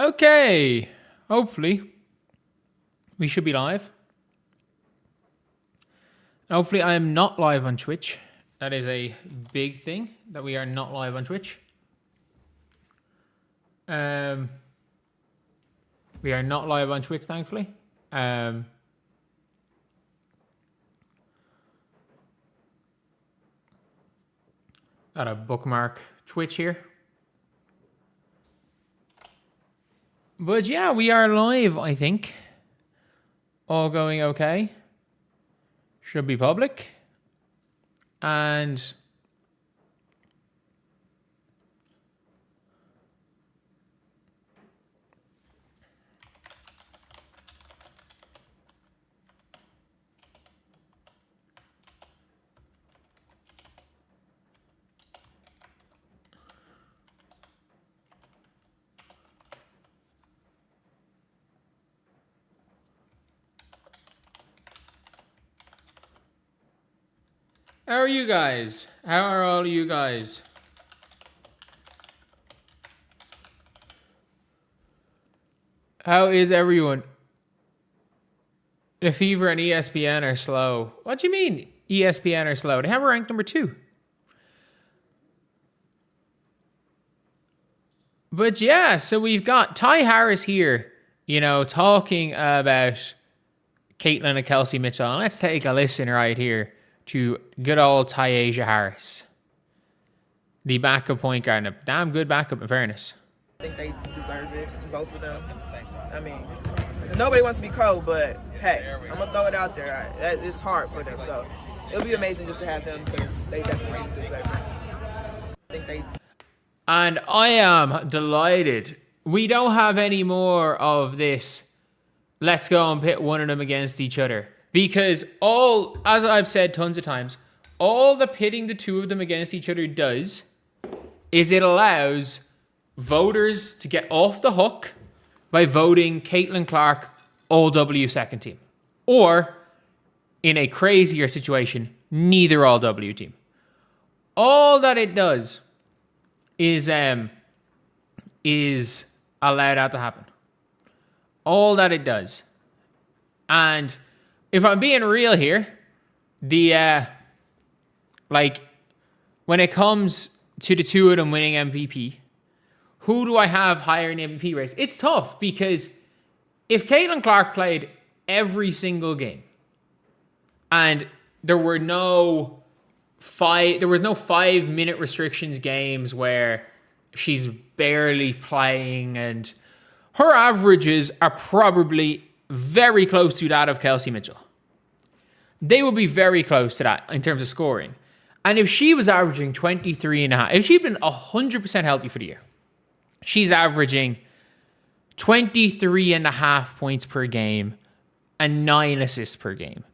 Okay, hopefully we should be live. Hopefully I am not live on Twitch. That is a big thing, that we are not live on Twitch. We are not live on Twitch, thankfully. Gotta bookmark Twitch here. But yeah, we are live, I think. All going okay. Should be public. And how are you guys? How are all of you guys? How is everyone? The Fever and ESPN are slow. What do you mean ESPN are slow? They have a ranked number 2. But yeah, so we've got Ty Harris here, talking about Caitlin and Kelsey Mitchell. And let's take a listen right here to good old Taurasi Harris, the backup point guard. A damn good backup, in fairness. I think they deserve it, both of them. I mean, nobody wants to be cold, but hey, I'm going to throw it out there. It's hard for them, so it'll be amazing just to have them because they definitely deserve it. And I am delighted. We don't have any more of this, let's go and pit one of them against each other. Because as I've said tons of times, all the pitting the two of them against each other does is it allows voters to get off the hook by voting Caitlin Clark all-W second team. Or, in a crazier situation, neither all-W team. All that it does is allow that to happen. All that it does. And if I'm being real here, when it comes to the two of them winning MVP, who do I have higher in the MVP race? It's tough because if Caitlin Clark played every single game and there was no 5-minute restrictions games where she's barely playing and her averages are probably very close to that of Kelsey Mitchell. They will be very close to that in terms of scoring. And if she was averaging 23.5, if she'd been 100% healthy for the year, she's averaging 23.5 points per game and 9 assists per game.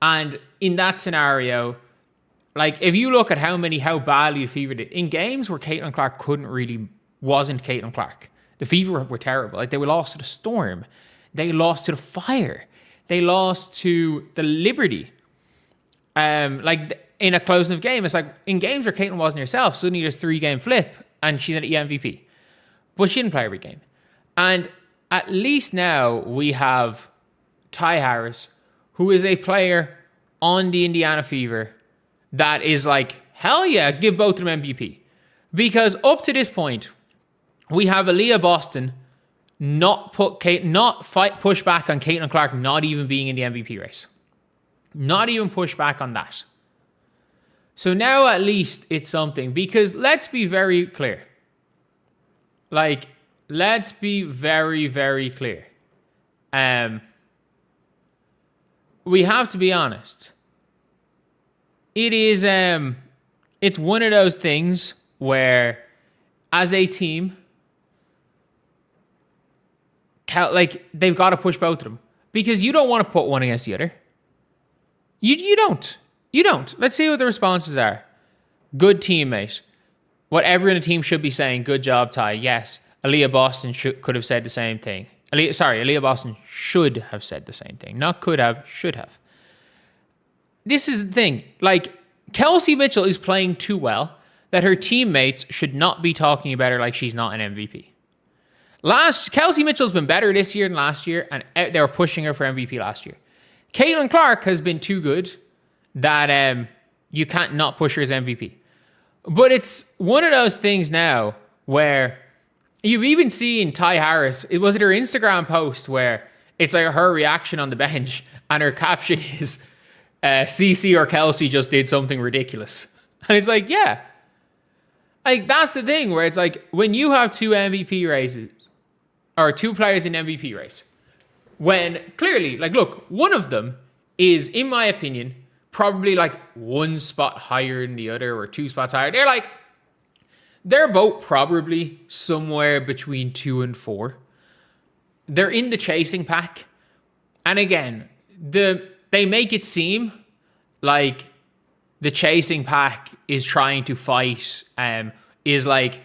And in that scenario, if you look at how badly the Fever did, in games where Caitlin Clark wasn't Caitlin Clark, the Fever were terrible. They lost to the Storm. They lost to the Fire. They lost to the Liberty. In a close enough game, it's like in games where Caitlin wasn't herself, suddenly there's 3-game flip and she's an MVP. But she didn't play every game. And at least now we have Ty Harris, who is a player on the Indiana Fever that is hell yeah, give both of them MVP. Because up to this point, we have Aaliyah Boston push back on Caitlin Clark not even being in the MVP race. Not even push back on that. So now at least it's something. Because let's be very clear. Let's be very, very clear. We have to be honest. It is, it's one of those things where, as a team, they've got to push both of them. Because you don't want to put one against the other. You don't. You don't. Let's see what the responses are. Good teammate. What everyone in the team should be saying, good job, Ty. Yes. Aaliyah Boston could have said the same thing. Aaliyah Boston should have said the same thing. Not could have, should have. This is the thing. Kelsey Mitchell is playing too well that her teammates should not be talking about her like she's not an MVP. Kelsey Mitchell's been better this year than last year, and they were pushing her for MVP last year. Caitlin Clark has been too good that you can't not push her as MVP. But it's one of those things now where you've even seen Ty Harris. It was her Instagram post where it's like her reaction on the bench, and her caption is, CC or Kelsey just did something ridiculous. And it's like, yeah. Like, that's the thing where it's like, when you have two MVP races, or two players in MVP race, when clearly, like, look, one of them is, in my opinion, probably like one spot higher than the other, or 2 spots higher. They're both probably somewhere between 2 and 4. They're in the chasing pack. And again, they make it seem like the chasing pack is trying to fight, is like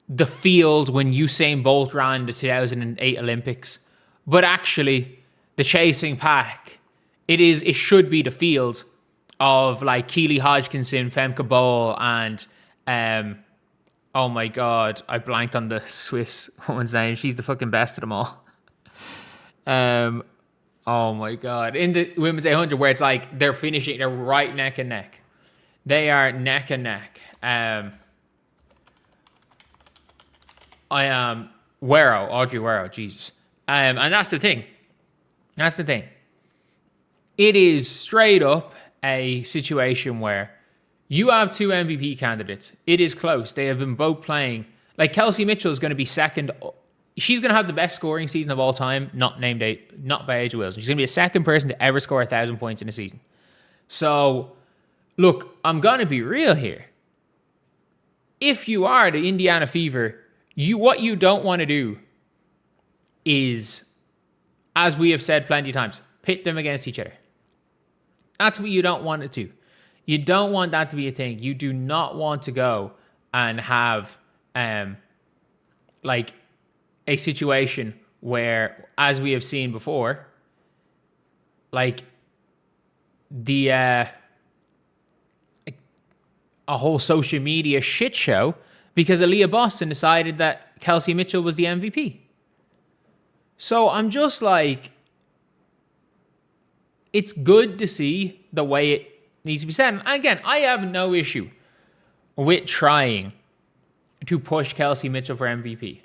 the field when Usain Bolt ran the 2008 Olympics. But actually, the chasing pack, it should be the field of like Keely Hodgkinson, Femke Bol, and oh my God, I blanked on the Swiss woman's name. She's the fucking best of them all. Oh my God. In the women's 800, where it's like they're finishing, they're right neck and neck. They are neck and neck. Audrey Wero, Jesus. And that's the thing. It is straight up a situation where you have 2 MVP candidates. It is close. They have been both playing. Like, Kelsey Mitchell is going to be second. She's going to have the best scoring season of all time, not by Angel Wilson. She's going to be the second person to ever score 1,000 points in a season. So, look, I'm going to be real here. If you are the Indiana Fever, what you don't want to do is, as we have said plenty of times, pit them against each other. That's what you don't want it to. You don't want that to be a thing. You do not want to go and have like a situation where, as we have seen before, like a whole social media shit show because Aaliyah Boston decided that Kelsey Mitchell was the MVP. So I'm just like, it's good to see the way it needs to be said. And again, I have no issue with trying to push Kelsey Mitchell for MVP.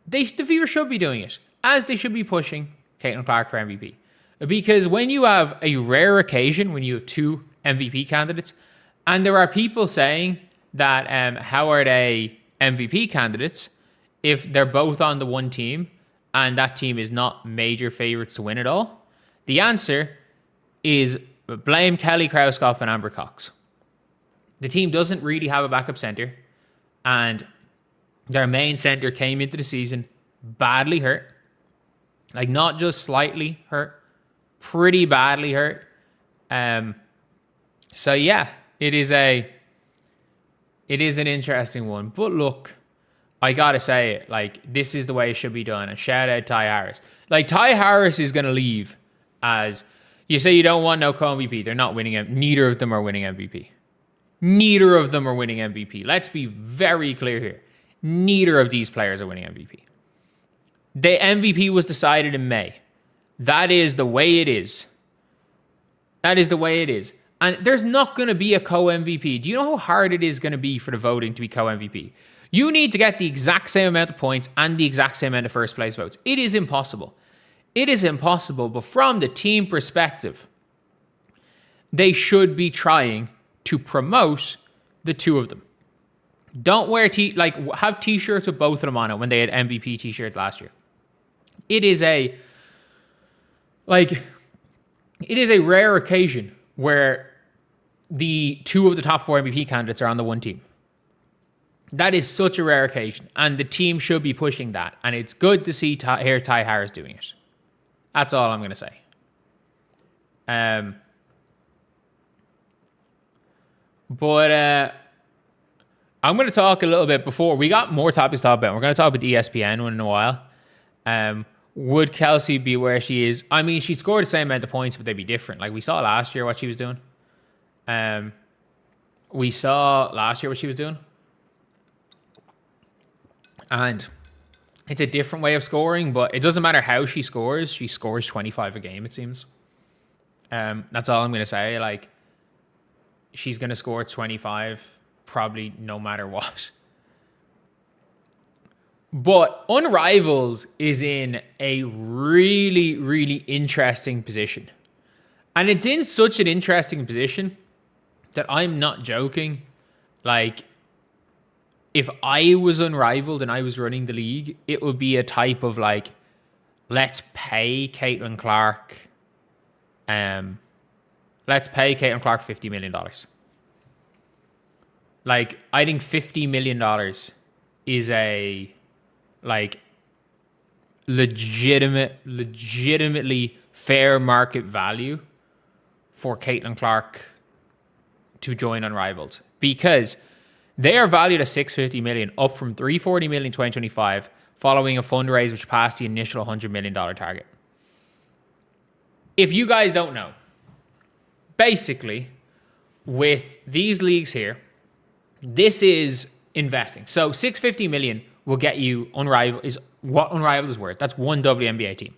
The Fever should be doing it, as they should be pushing Caitlin Clark for MVP. Because when you have a rare occasion, when you have 2 MVP candidates, and there are people saying that how are they MVP candidates if they're both on the one team and that team is not major favorites to win it all? The answer is blame Kelly Krauskopf and Amber Cox. The team doesn't really have a backup center, and their main center came into the season badly hurt. Like, not just slightly hurt, pretty badly hurt. So yeah, it is an interesting one. But look, I gotta say it, like, this is the way it should be done. And shout out Ty Harris. Like, Ty Harris is gonna leave as, you say you don't want no co-MVP. They're not winning it. Neither of them are winning MVP. Neither of them are winning MVP. Let's be very clear here. Neither of these players are winning MVP. The MVP was decided in May. That is the way it is. And there's not going to be a co-MVP. Do you know how hard it is going to be for the voting to be co-MVP? You need to get the exact same amount of points and the exact same amount of first place votes. It is impossible. But from the team perspective, they should be trying to promote the 2 of them. Don't wear have t-shirts with both of them on it when they had MVP t-shirts last year. It is a rare occasion where the 2 of the top 4 MVP candidates are on the one team. That is such a rare occasion, and the team should be pushing that. And it's good to see Ty Harris doing it. That's all I'm going to say. But I'm going to talk a little bit before we got more topics to talk about. We're going to talk about the ESPN one in a while. Would Kelsey be where she is? I mean, she scored the same amount of points, but they'd be different. Like, we saw last year what she was doing. And It's a different way of scoring, but it doesn't matter how she scores. She scores 25 a game, it seems. That's all I'm going to say. Like, she's going to score 25 probably no matter what. But Unrivaled is in a really, really interesting position. And it's in such an interesting position that I'm not joking. Like, if I was Unrivaled and I was running the league, it would be a type of like, let's pay Caitlin Clark. Let's pay Caitlin Clark $50 million. Like, I think $50 million is a like legitimately fair market value for Caitlin Clark to join Unrivaled, because they are valued at $650 million, up from $340 million in 2025, following a fundraise which passed the initial $100 million target. If you guys don't know, basically, with these leagues here, this is investing. So $650 million will get you Unrivaled, is what Unrivaled is worth. That's one WNBA team.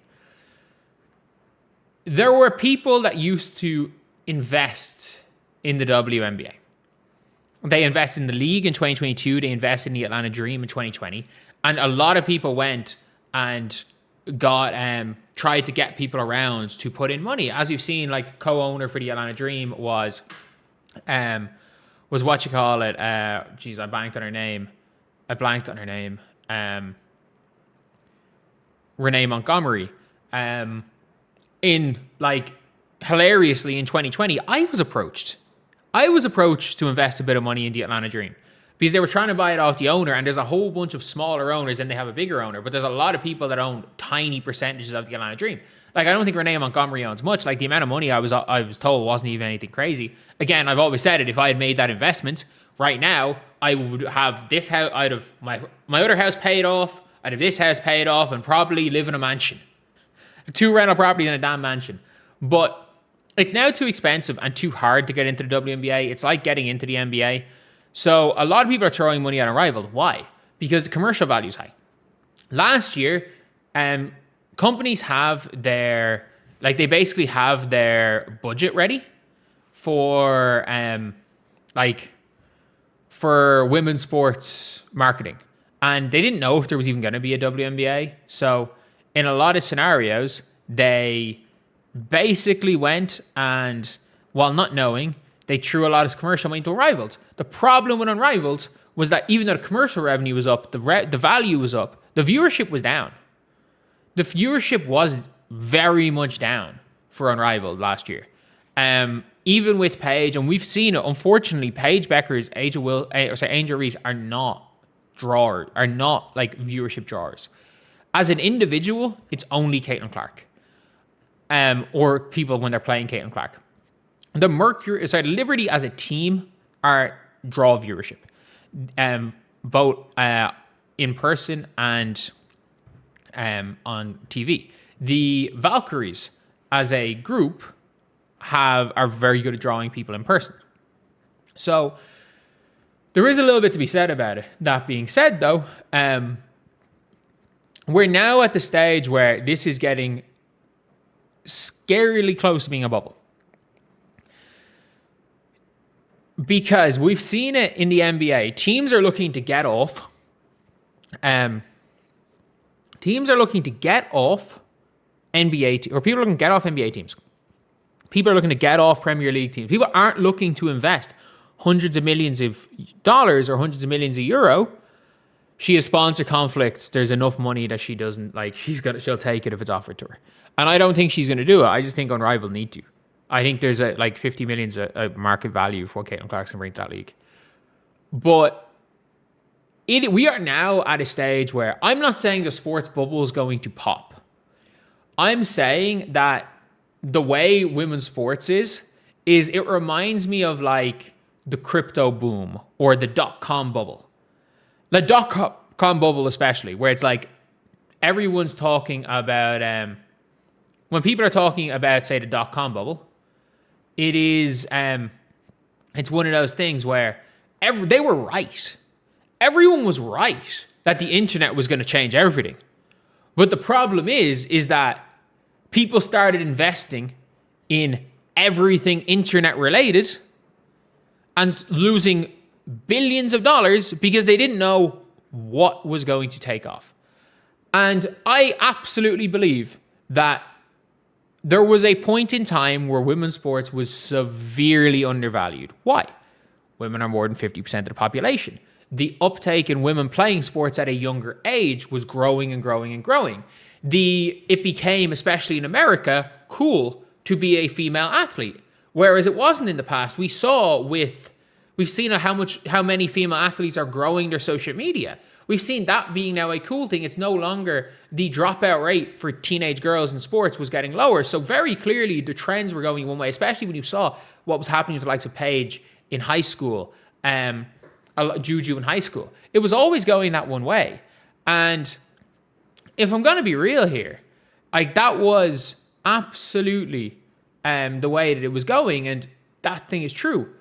There were people that used to invest in the WNBA. They invested in the league in 2022. They invested in the Atlanta Dream in 2020. And a lot of people went and got tried to get people around to put in money. As you've seen, like, co-owner for the Atlanta Dream was what you call it. I blanked on her name. Renee Montgomery. Hilariously in 2020, I was approached to invest a bit of money in the Atlanta Dream because they were trying to buy it off the owner, and there's a whole bunch of smaller owners and they have a bigger owner, but there's a lot of people that own tiny percentages of the Atlanta Dream. Like, I don't think Renee Montgomery owns much. Like, the amount of money I was told wasn't even anything crazy. Again, I've always said it, if I had made that investment right now, I would have this house, I'd have my other house paid off, I'd have this house paid off, and probably live in a mansion. 2 rental properties in a damn mansion. But it's now too expensive and too hard to get into the WNBA. It's like getting into the NBA. So a lot of people are throwing money at Unrivaled. Why? Because the commercial value is high. Last year, companies have they basically have their budget ready for women's sports marketing. And they didn't know if there was even going to be a WNBA. So in a lot of scenarios, they basically went and, while not knowing, they threw a lot of commercial money into Unrivaled. The problem with Unrivaled was that even though the commercial revenue was up, the value was up, the viewership was down. The viewership was very much down for Unrivaled last year. Even with Paige, and we've seen it, unfortunately, Paige Bueckers, Angel Reese are not like viewership drawers. As an individual, it's only Caitlin Clark. Or people when they're playing Caitlin Clark. Liberty as a team draw viewership, both in person and on TV. The Valkyries as a group are very good at drawing people in person. So there is a little bit to be said about it. That being said, though, we're now at the stage where this is getting scarily close to being a bubble. Because we've seen it in the NBA. Teams are looking to get off. Teams are looking to get off NBA, or people are looking to get off NBA teams. People are looking to get off Premier League teams. People aren't looking to invest hundreds of millions of dollars or hundreds of millions of euro. She has sponsor conflicts. There's enough money that she doesn't like. She'll take it if it's offered to her. And I don't think she's going to do it. I just think Unrivaled need to. I think there's $50 million a market value for Caitlin Clark can bring to that league. But we are now at a stage where I'm not saying the sports bubble is going to pop. I'm saying that the way women's sports is it reminds me of like the crypto boom or the .com bubble. The .com bubble especially, where it's like everyone's talking about, when people are talking about, say, the .com bubble, it is, it's one of those things where they were right. Everyone was right that the internet was going to change everything. But the problem is that people started investing in everything internet related and losing billions of dollars because they didn't know what was going to take off. And I absolutely believe that there was a point in time where women's sports was severely undervalued. Why? Women are more than 50% of the population. The uptake in women playing sports at a younger age was growing and growing and growing. It became, especially in America, cool to be a female athlete, whereas it wasn't in the past. We've seen how many female athletes are growing their social media. We've seen that being now a cool thing. It's no longer the dropout rate for teenage girls in sports was getting lower. So very clearly the trends were going one way, especially when you saw what was happening with the likes of Paige in high school, Juju in high school. It was always going that one way. And if I'm going to be real here, like that was absolutely the way that it was going. And that thing is true.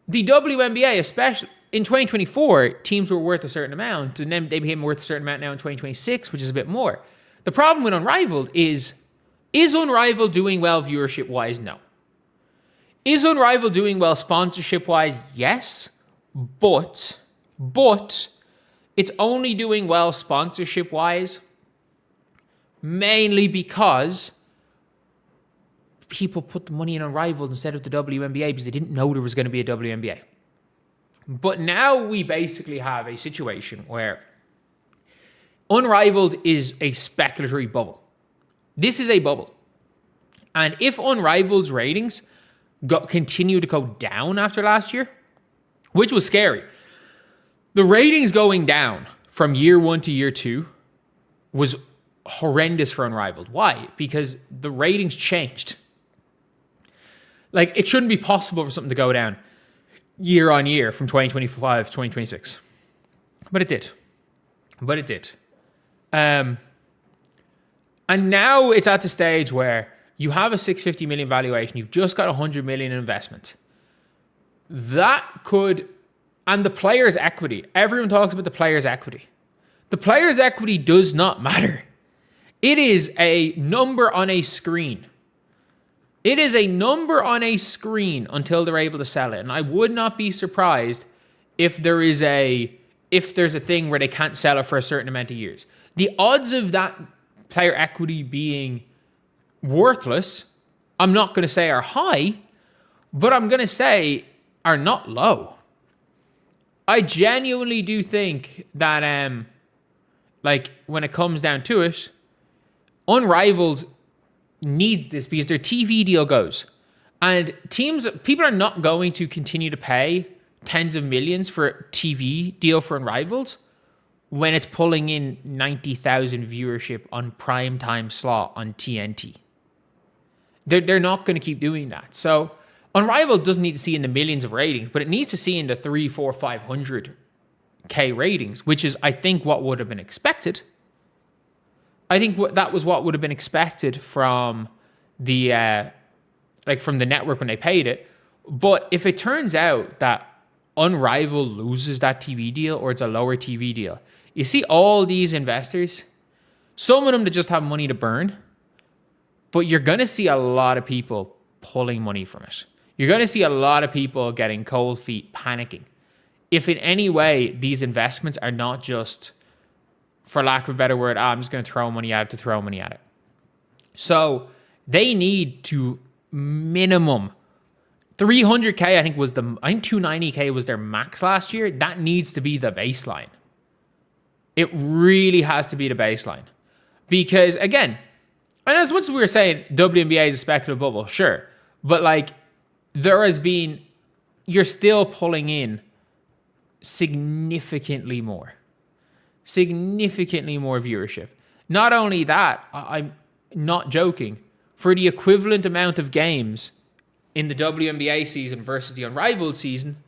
The WNBA, especially in 2024, teams were worth a certain amount, and then they became worth a certain amount now in 2026, which is a bit more. The problem with Unrivaled is Unrivaled doing well viewership-wise? No. Is Unrivaled doing well sponsorship-wise? Yes. But it's only doing well sponsorship-wise mainly because people put the money in Unrivaled instead of the WNBA because they didn't know there was going to be a WNBA. But now we basically have a situation where Unrivaled is a speculatory bubble. This is a bubble. And if Unrivaled's ratings continue to go down after last year, which was scary, the ratings going down from year 1 to year 2 was horrendous for Unrivaled. Why? Because the ratings changed. Like, it shouldn't be possible for something to go down year on year from 2025 to 2026. But it did. And now it's at the stage where you have a 650 million valuation. You've just got 100 million investment. That could, and the player's equity. Everyone talks about the player's equity. The player's equity does not matter. It is a number on a screen. It is a number on a screen until they're able to sell it. And I would not be surprised if there's a thing where they can't sell it for a certain amount of years. The odds of that player equity being worthless, I'm not going to say are high, but I'm going to say are not low. I genuinely do think that like when it comes down to it, Unrivaled needs this because their TV deal goes. And people are not going to continue to pay tens of millions for a TV deal for Unrivaled when it's pulling in 90,000 viewership on primetime slot on TNT. They're not going to keep doing that. So Unrivaled doesn't need to see in the millions of ratings, but it needs to see in the 300, 400, 500K ratings, which is, I think, what would have been expected. I think that was what would have been expected from the from the network when they paid it. But if it turns out that Unrivaled loses that TV deal or it's a lower TV deal, you see all these investors, some of them that just have money to burn, but you're going to see a lot of people pulling money from it. You're going to see a lot of people getting cold feet, panicking. If in any way these investments are not just, for lack of a better word, I'm just going to throw money at it to throw money at it. So they need to minimum 300K, I think 290K was their max last year. That needs to be the baseline. It really has to be the baseline. Because again, and as much as we were saying WNBA is a speculative bubble, sure. But like you're still pulling in significantly more viewership. Not only that, I'm not joking, for the equivalent amount of games in the WNBA season versus the Unrivaled season,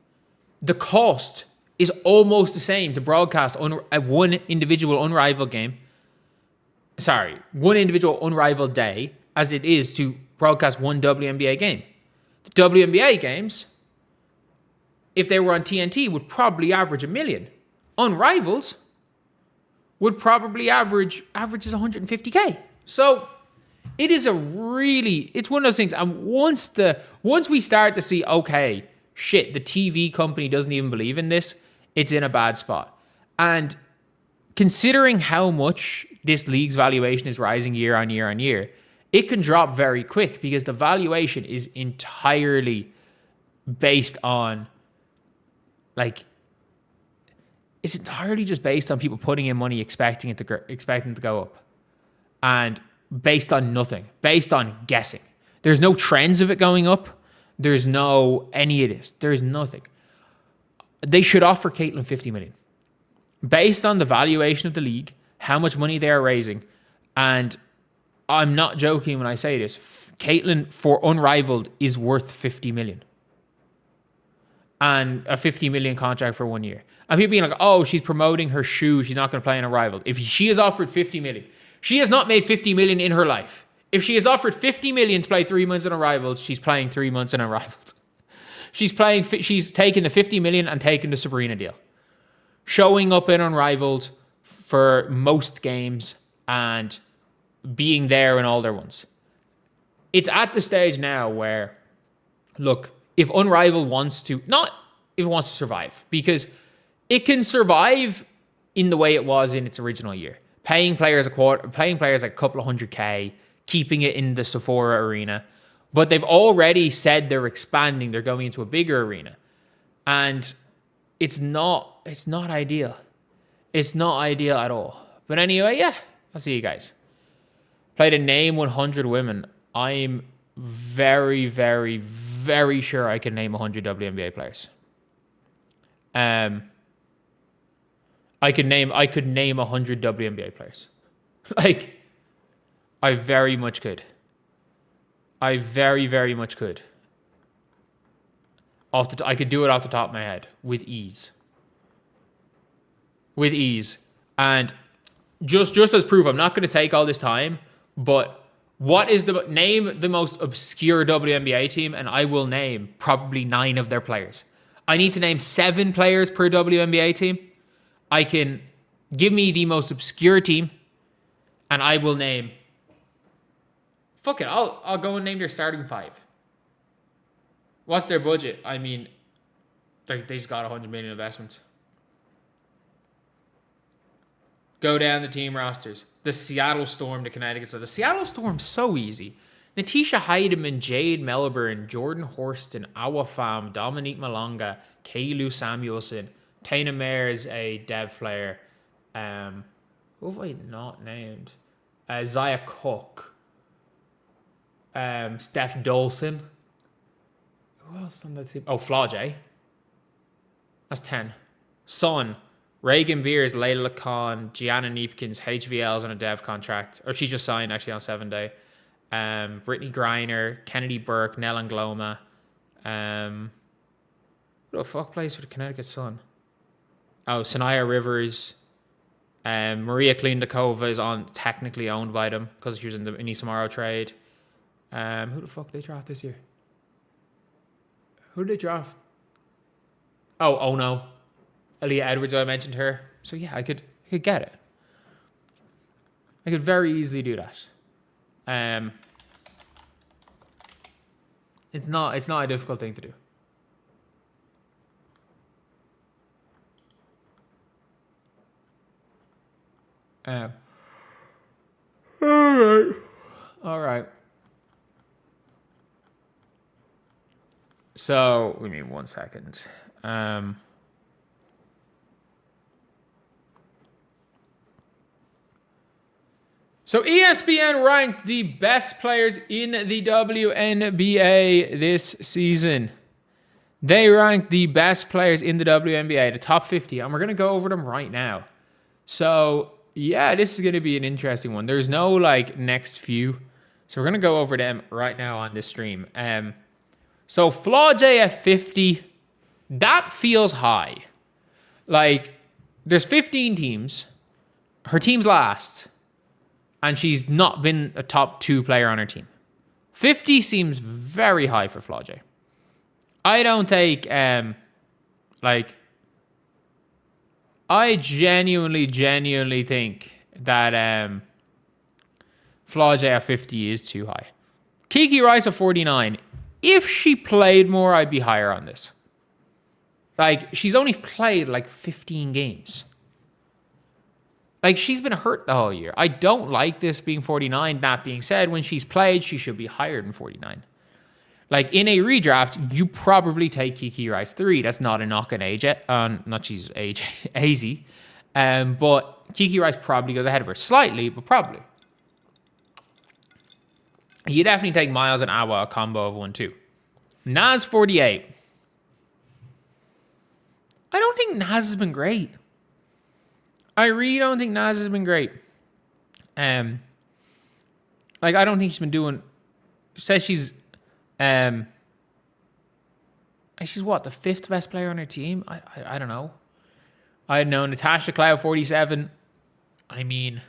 the cost is almost the same to broadcast one individual Unrivaled game. One individual Unrivaled day as it is to broadcast one WNBA game. The WNBA games, if they were on TNT, would probably average 1 million. Unrivaled would probably averages 150K. So it is it's one of those things. And once we start to see, okay, shit, the TV company doesn't even believe in this, it's in a bad spot. And considering how much this league's valuation is rising year on year on year, it can drop very quick because the valuation is entirely based on, like, it's entirely just based on people putting in money expecting it to go up. And based on nothing, based on guessing. There's no trends of it going up. There's no any of this. There's nothing. They should offer Caitlin 50 million. Based on the valuation of the league, how much money they are raising, and I'm not joking when I say this, Caitlin for Unrivaled is worth 50 million. And a 50 million contract for 1 year. And people being like, oh, she's promoting her shoe, she's not going to play in Unrivaled. If she is offered 50 million, she has not made 50 million in her life. If she is offered 50 million to play 3 months in Unrivaled, she's playing 3 months in Unrivaled. She's taking the 50 million and taking the Breanna deal. Showing up in Unrivaled for most games and being there in all their ones. It's at the stage now where, look, if Unrivaled wants to, not if it wants to survive, because it can survive in the way it was in its original year. Paying players like a couple of $100K, keeping it in the Sephora arena. But they've already said they're expanding, they're going into a bigger arena. And it's not ideal. It's not ideal at all. But anyway, yeah, I'll see you guys. Play to name 100 women. I'm very, very, very sure I can name 100 WNBA players. I could name 100 WNBA players. Like, I very much could. I very, very much could. I could do it off the top of my head with ease. With ease. And just as proof, I'm not going to take all this time, but name the most obscure WNBA team, and I will name probably 9 of their players. I need to name 7 players per WNBA team. Give me the most obscure team, and I will name. Fuck it, I'll go and name their starting 5. What's their budget? I mean, they just got 100 million investments. Go down the team rosters. The Seattle Storm to Connecticut. So the Seattle Storm's so easy. Natisha Heidemann, Jade Melbourne, Jordan Horston, Awa Pham, Dominique Malonga, Kaylu Samuelson, Tana Mayer a dev player. Who have I not named? Zaya Cook. Steph Dolson. Who else on that team? Oh, Flaujae. That's 10. Son. Reagan Beers, Layla Khan, Gianna Neepkins, HVL's on a dev contract. Or she just signed actually on 7-day. Brittany Griner, Kennedy Burke, Nell Angloma. Who the fuck plays for the Connecticut Sun? Oh, Sanaya Rivers. Maria Klindakova is technically owned by them because she was in the Isamaro trade. Who the fuck did they draft this year? Who did they draft? Oh no. Aaliyah Edwards, I mentioned her. So yeah, I could get it. I could very easily do that. It's not a difficult thing to do. All right. So, we need 1 second. So ESPN ranked the best players in the WNBA this season. They ranked the best players in the WNBA, the top 50, and we're going to go over them right now. So, yeah, this is going to be an interesting one. There's no, next few. So we're going to go over them right now on this stream. So Flaujae at 50, that feels high. There's 15 teams. Her team's last. And she's not been a top 2 player on her team. 50 seems very high for Flaujae. I don't take, I I genuinely think that Flau'jae at 50 is too high. Kiki Rice at 49. If she played more, I'd be higher on this. Like, she's only played like 15 games. Like, she's been hurt the whole year. I don't like this being 49. That being said, when she's played, she should be higher than 49. Like, in a redraft, you probably take Kiki Rice 3. That's not a knock on AJ. Not she's AJ, AZ. But Kiki Rice probably goes ahead of her. Slightly, but probably. You definitely take Miles and Awa, a combo of 1-2. Naz 48. I don't think Naz has been great. I really don't think Naz has been great. Like, I don't think she's been doing... Says she's... she's what? The 5th best player on her team? I don't know. I don't know. Natasha Cloud 47. I mean...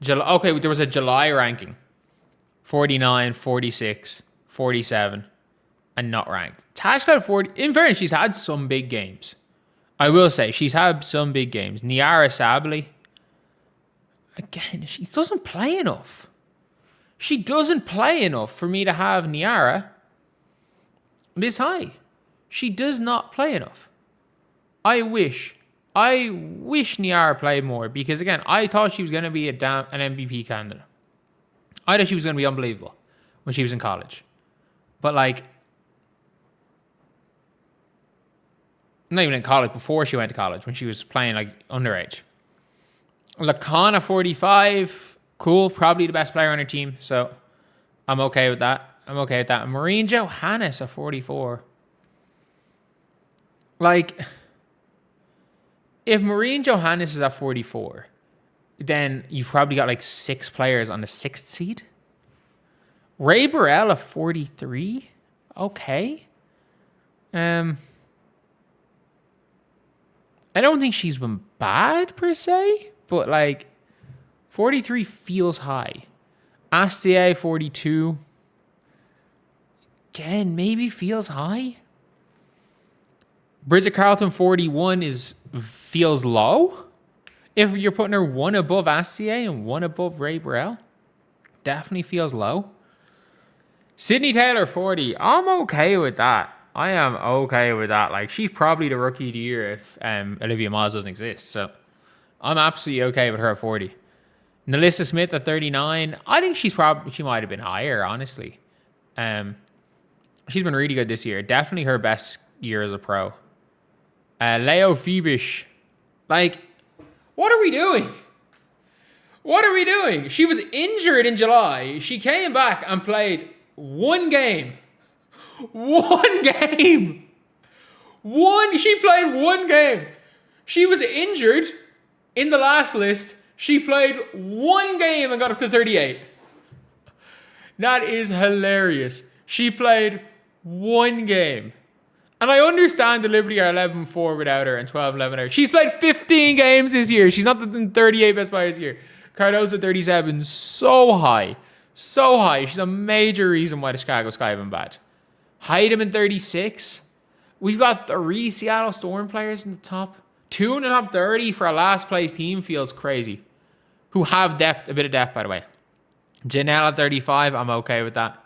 Okay, there was a July ranking. 49, 46, 47, and not ranked. Tash Cloud 40. In fairness, she's had some big games. I will say, she's had some big games. Niara Sabally. Again, she doesn't play enough. She doesn't play enough for me to have Niara this high. She does not play enough. I wish Niara played more because, again, I thought she was going to be an MVP candidate. I thought she was going to be unbelievable when she was in college. But, like, not even in college, before she went to college, when she was playing, like, underage. Lacana 45, cool, probably the best player on her team, so I'm okay with that. And Maureen Johannes at 44. Like, if Maureen Johannes is at 44, then you've probably got like 6 players on the 6th seed. Ray Burrell at 43. Okay. I don't think she's been bad per se, but like 43 feels high. Astier 42. Again, maybe feels high. Bridget Carlton 41 feels low. If you're putting her 1 above Astier and 1 above Ray Burrell, definitely feels low. Sydney Taylor 40. I'm okay with that. I am okay with that. Like, she's probably the rookie of the year if Olivia Miles doesn't exist. So I'm absolutely okay with her at 40. Nalissa Smith at 39. I think she might have been higher, honestly. She's been really good this year. Definitely her best year as a pro. Leo Phoebish. Like, what are we doing? What are we doing? She was injured in July. She came back and played 1 game. 1 game. She played 1 game. She was injured in the last list. She played 1 game and got up to 38. That is hilarious. She played 1 game. And I understand the Liberty are 11-4 without her and 12-11 without her. She's played 15 games this year. She's not the 38 best players this year. Cardozo 37, so high. So high. She's a major reason why the Chicago Sky have been bad. Heidemann 36. We've got 3 Seattle Storm players in the top. 2 in the top 30 for a last place team feels crazy. Who have depth, a bit of depth, by the way. Janelle at 35, I'm okay with that.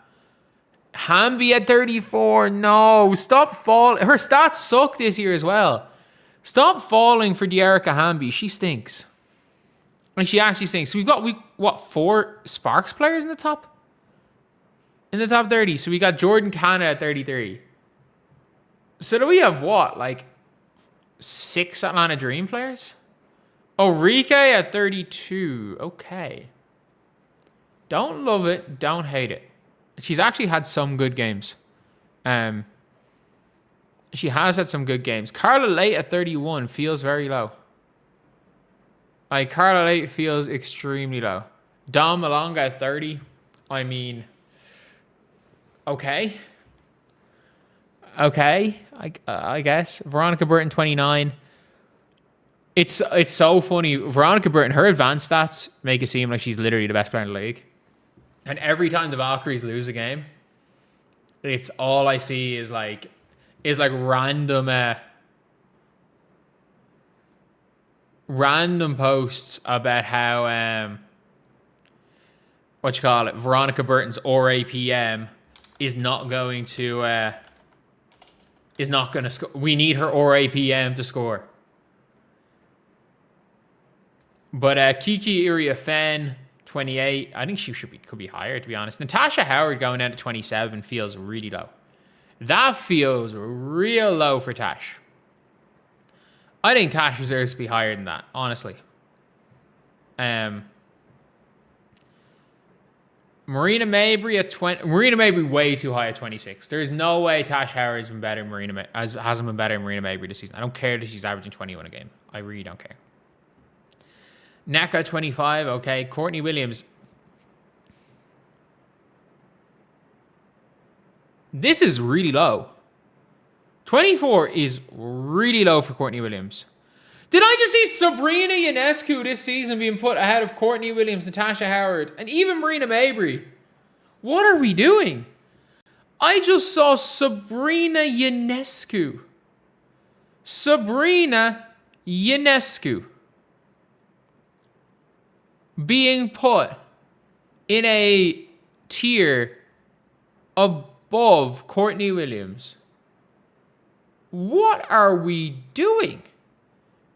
Hamby at 34, no. Stop falling. Her stats suck this year as well. Stop falling for Dearica Hamby. She stinks. Like, she actually stinks. So we've got, 4 Sparks players in the top? In the top 30. So we got Jordan Canna at 33. So do we have what? Like 6 Atlanta Dream players? Orike at 32. Okay. Don't love it. Don't hate it. She's actually had some good games. She has had some good games. Carla Late at 31 feels very low. Like, Carla Late feels extremely low. Dom Malonga at 30. I mean, okay. Okay, I guess. Veronica Burton 29. It's so funny. Veronica Burton, her advanced stats make it seem like she's literally the best player in the league. And every time the Valkyries lose a game, it's all I see is like random random posts about how Veronica Burton's RAPM is not going to score. We need her RAPM to score. But Kiki Iriafen, 28. I think she could be higher, to be honest. Natasha Howard going down to 27 feels really low. That feels real low for Tash. I think Tash deserves to be higher than that, honestly. Marina Mabry at 20. Marina Mabry way too high at 26. There's no way Tash Howard has been better than hasn't been better than Marina Mabry this season. I don't care that she's averaging 21 a game. I really don't care. Naka 25. Okay. Courtney Williams. This is really low. 24 is really low for Courtney Williams. Did I just see Sabrina Ionescu this season being put ahead of Courtney Williams, Natasha Howard, and even Marina Mabry? What are we doing? I just saw Sabrina Ionescu. Sabrina Ionescu being put in a tier above Courtney Williams. What are we doing?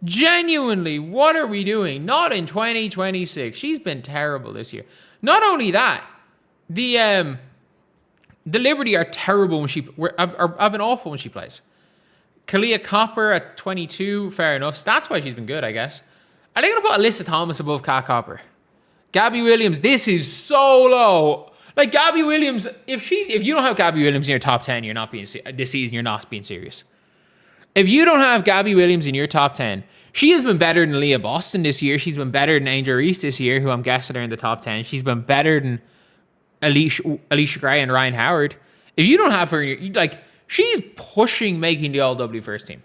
Genuinely, what are we doing? Not in 2026. She's been terrible this year. Not only that, the Liberty are terrible when have been awful when she plays. Kalia Copper at 22, fair enough. That's why she's been good, I guess. Are they going to put Alyssa Thomas above Kat Copper? Gabby Williams, this is so low. Like Gabby Williams, if you don't have Gabby Williams in your top 10, you're not being this season. You're not being serious. If you don't have Gabby Williams in your top 10, she has been better than Leah Boston this year. She's been better than Angel Reese this year, who I'm guessing are in the top 10. She's been better than Alicia Gray and Ryan Howard. If you don't have her, she's pushing making the All-W first team.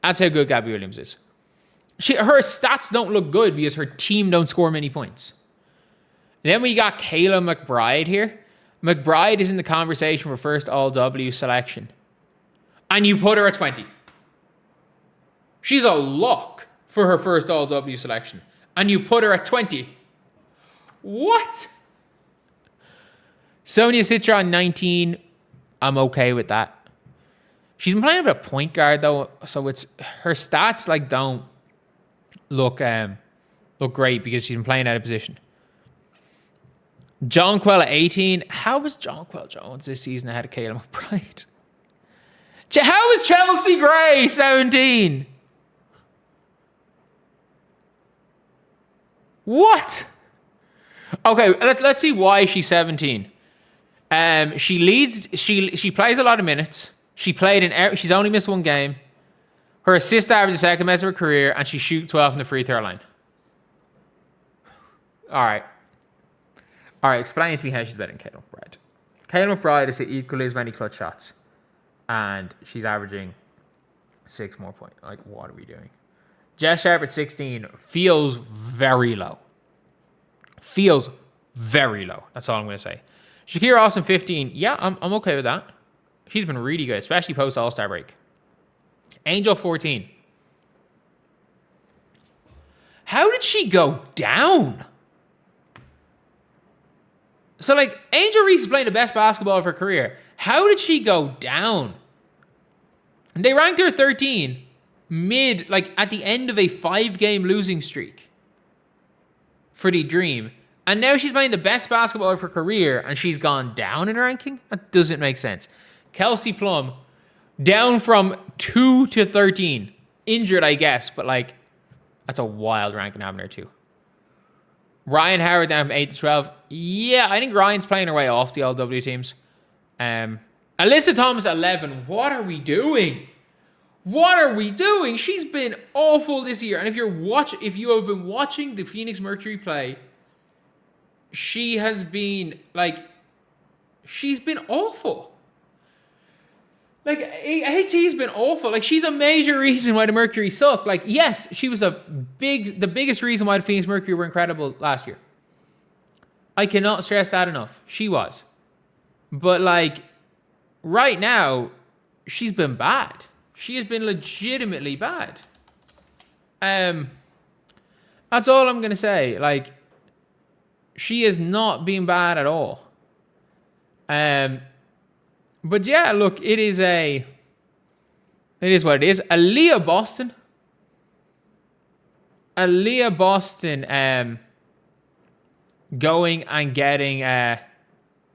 That's how good Gabby Williams is. Her stats don't look good because her team don't score many points. Then we got Kayla McBride here. McBride is in the conversation for first All-W selection. And you put her at 20. She's a lock for her first All-W selection. And you put her at 20. What? Sonia Citron, 19. I'm okay with that. She's been playing a bit of point guard, though. So it's her stats don't look great because she's been playing out of position. Jonquel at 18. How was Jonquel Jones this season ahead of Kayla McBride? How is Chelsea Gray 17? What? Okay, let's see why she's 17. She leads. She plays a lot of minutes. She's only missed one game. Her assist average is second best of her career, and she shoots 12 from the free throw line. All right. Explain to me how she's better than Kayla McBride. Kayla McBride has hit equally as many clutch shots, and she's averaging 6 more points. What are we doing? Jess Sharp at 16 feels very low. That's all I'm going to say. Shakira Austin, 15. Yeah, I'm okay with that. She's been really good, especially post All-Star break. Angel, 14. How did she go down? So, Angel Reese is playing the best basketball of her career. How did she go down? And they ranked her 13 at the end of a 5-game losing streak for the Dream. And now she's playing the best basketball of her career and she's gone down in ranking? That doesn't make sense. Kelsey Plum, down from 2 to 13. Injured, I guess, but that's a wild ranking having her too. Ryan Howard down from 8 to 12. Yeah, I think Ryan's playing her way off the All-W teams. Alyssa Thomas, 11. What are we doing? She's been awful this year. And if you have been watching the Phoenix Mercury play, she has been she's been awful. AT's been awful. She's a major reason why the Mercury suck. Yes, she was the biggest reason why the Phoenix Mercury were incredible last year. I cannot stress that enough. She was. But right now, she's been bad. She has been legitimately bad. That's all I'm going to say. Like, she is not being bad at all. But yeah, look, it is what it is. Aaliyah Boston going and getting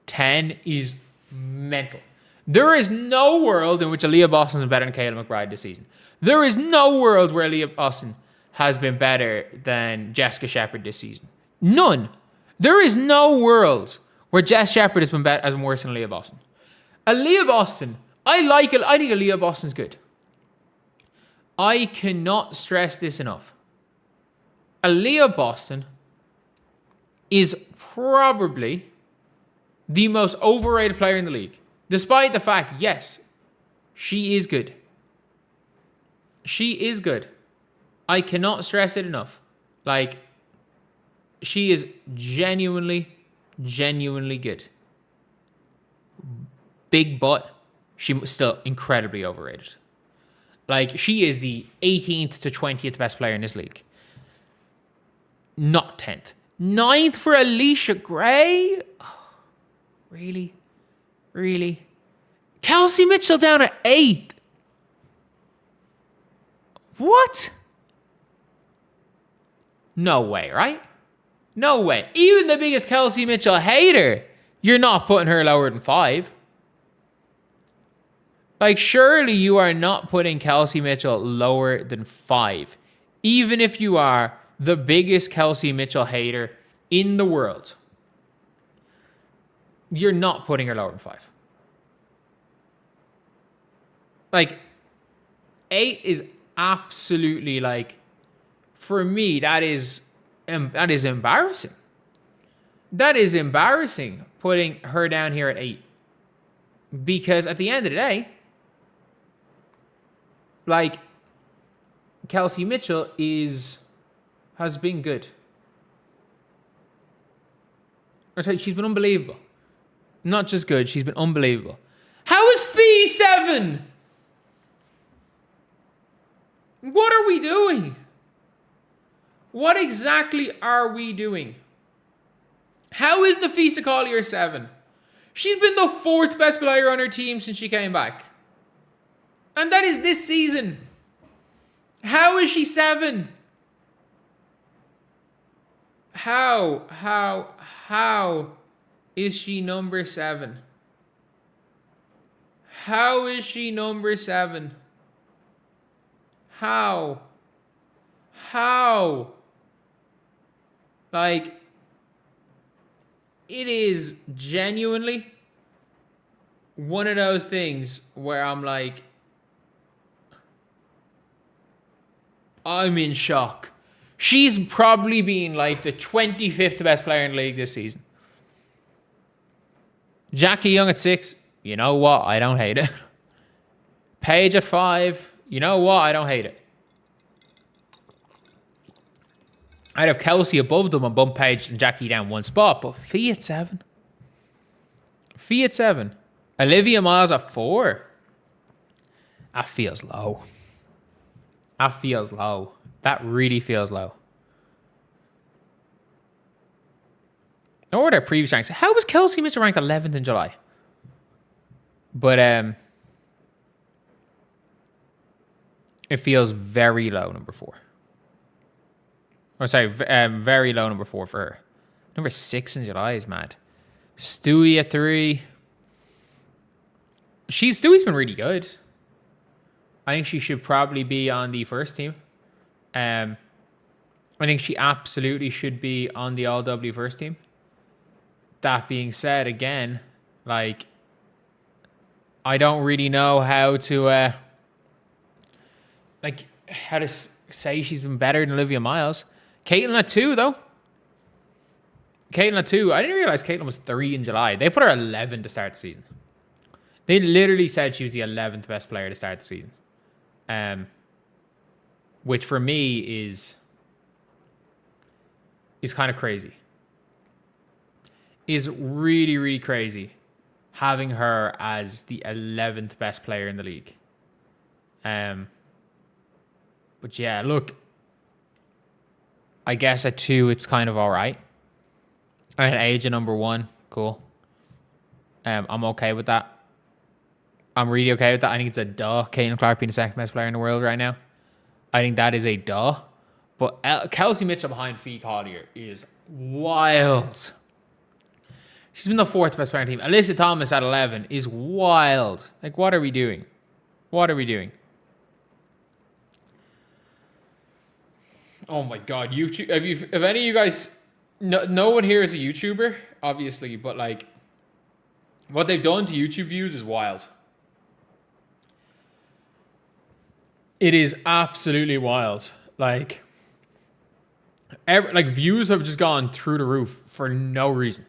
10 is mental. There is no world in which Aaliyah Boston is better than Kayla McBride this season. There is no world where Aaliyah Boston has been better than Jessica Shepard this season. None. There is no world where Jess Shepard has been better, as worse than Aaliyah Boston. Aaliyah Boston, I like it. I think Aaliyah Boston's good. I cannot stress this enough. Aaliyah Boston is probably the most overrated player in the league. Despite the fact, yes, she is good. She is good. I cannot stress it enough. Like, she is genuinely good. Big butt. She's still incredibly overrated. Like, she is the 18th to 20th best player in this league. Not 10th. 9th for Alicia Gray? Oh, really? Really? Kelsey Mitchell down at 8th. What? No way, right? No way. Even the biggest Kelsey Mitchell hater, you're not putting her lower than 5. Like, surely you are not putting Kelsey Mitchell lower than 5. Even if you are the biggest Kelsey Mitchell hater in the world. You're not putting her lower than 5. Like, 8 is absolutely, like, for me, that is embarrassing. That is embarrassing, putting her down here at 8. Because at the end of the day, like, Kelsey Mitchell has been good. Or sorry, she's been unbelievable. Not just good, she's been unbelievable. How is Fee 7? What are we doing? What exactly are we doing? How is Nafisa Collier 7? She's been the 4th best player on her team since she came back. And that is this season. How is she 7? How is she number 7? How is she number 7? How? Like, it is genuinely one of those things where I'm like, I'm in shock. She's probably been like the 25th best player in the league this season. Jackie Young at 6, you know what? I don't hate it. Paige at 5, you know what? I don't hate it. I'd have Kelsey above them and bump Paige and Jackie down one spot, but Fee at 7. Fee at 7. Olivia Miles at 4. That feels low. That feels low. That really feels low. What were their previous ranks? How was Kelsey Mitchell ranked 11th in July? But it feels very low, number 4. Or sorry, very low number 4 for her. Number 6 in July is mad. Stewie at 3. Stewie's been really good. I think she should probably be on the first team. I think she absolutely should be on the All-W first team. That being said, again, like, I don't really know how to say she's been better than Olivia Miles. Caitlin at 2, though. Caitlin at 2. I didn't realize Caitlin was 3 in July. They put her 11 to start the season. They literally said she was the 11th best player to start the season. Which for me is kind of crazy. Is really, really crazy having her as the 11th best player in the league. But yeah, look, I guess at 2, it's kind of all right. And age at number 1, cool. I'm okay with that. I'm really okay with that. I think it's a duh. Caitlin Clark being the second best player in the world right now. I think that is a duh. But Kelsey Mitchell behind Fee Collier is wild. She's been the 4th best player on the team. Alyssa Thomas at 11 is wild. Like, what are we doing? What are we doing? Oh my God, YouTube. If any of you guys, no one here is a YouTuber, obviously, but like, what they've done to YouTube views is wild. It is absolutely wild. Like views have just gone through the roof for no reason.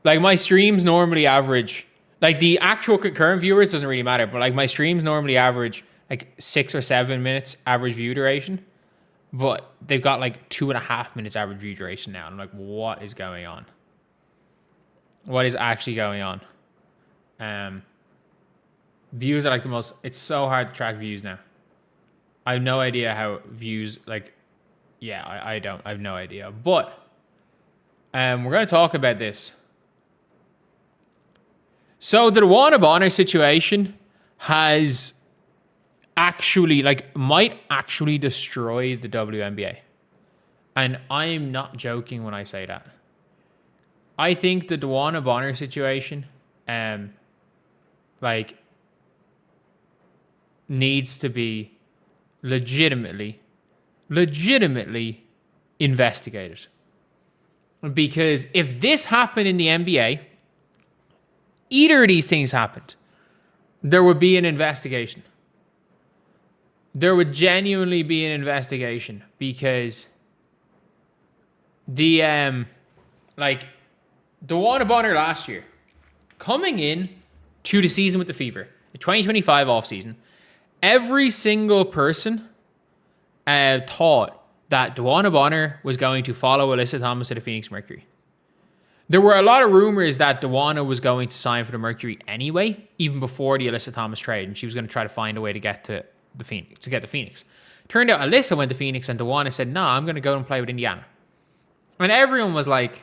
Like my streams normally average, like the actual concurrent viewers doesn't really matter, but like my streams normally average like 6 or 7 minutes average view duration, but they've got like 2.5 minutes average view duration now. I'm like, what is going on? What is actually going on? Views are like the most, it's so hard to track views now. I have no idea how views, like, yeah, I have no idea. But we're going to talk about this. So the Breanna Bonner situation has actually, like, might actually destroy the WNBA. And I'm not joking when I say that. I think the Breanna Bonner situation, like, needs to be legitimately investigated. Because if this happened in the NBA, either of these things happened, there would be an investigation. There would genuinely be an investigation because the Breanna Bonner last year, coming in to the season with the Fever, the 2025 offseason, every single person thought that Breanna Bonner was going to follow Alyssa Thomas to the Phoenix Mercury. There were a lot of rumors that Breanna was going to sign for the Mercury anyway, even before the Alyssa Thomas trade, and she was going to try to find a way to get to the Phoenix. Turned out Alyssa went to Phoenix, and Breanna said, "No, I'm going to go and play with Indiana." And everyone was like,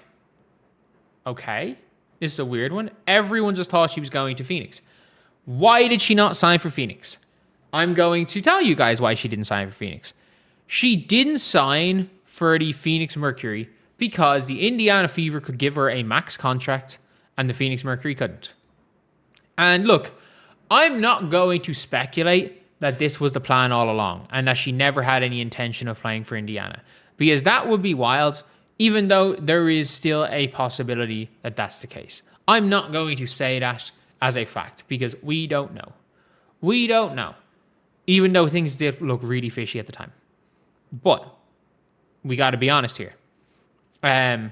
"Okay, this is a weird one." Everyone just thought she was going to Phoenix. Why did she not sign for Phoenix? I'm going to tell you guys why she didn't sign for Phoenix. She didn't sign for the Phoenix Mercury because the Indiana Fever could give her a max contract and the Phoenix Mercury couldn't. And look, I'm not going to speculate that this was the plan all along and that she never had any intention of playing for Indiana, because that would be wild, even though there is still a possibility that that's the case. I'm not going to say that as a fact because we don't know. We don't know. Even though things did look really fishy at the time. But we got to be honest here. Breanna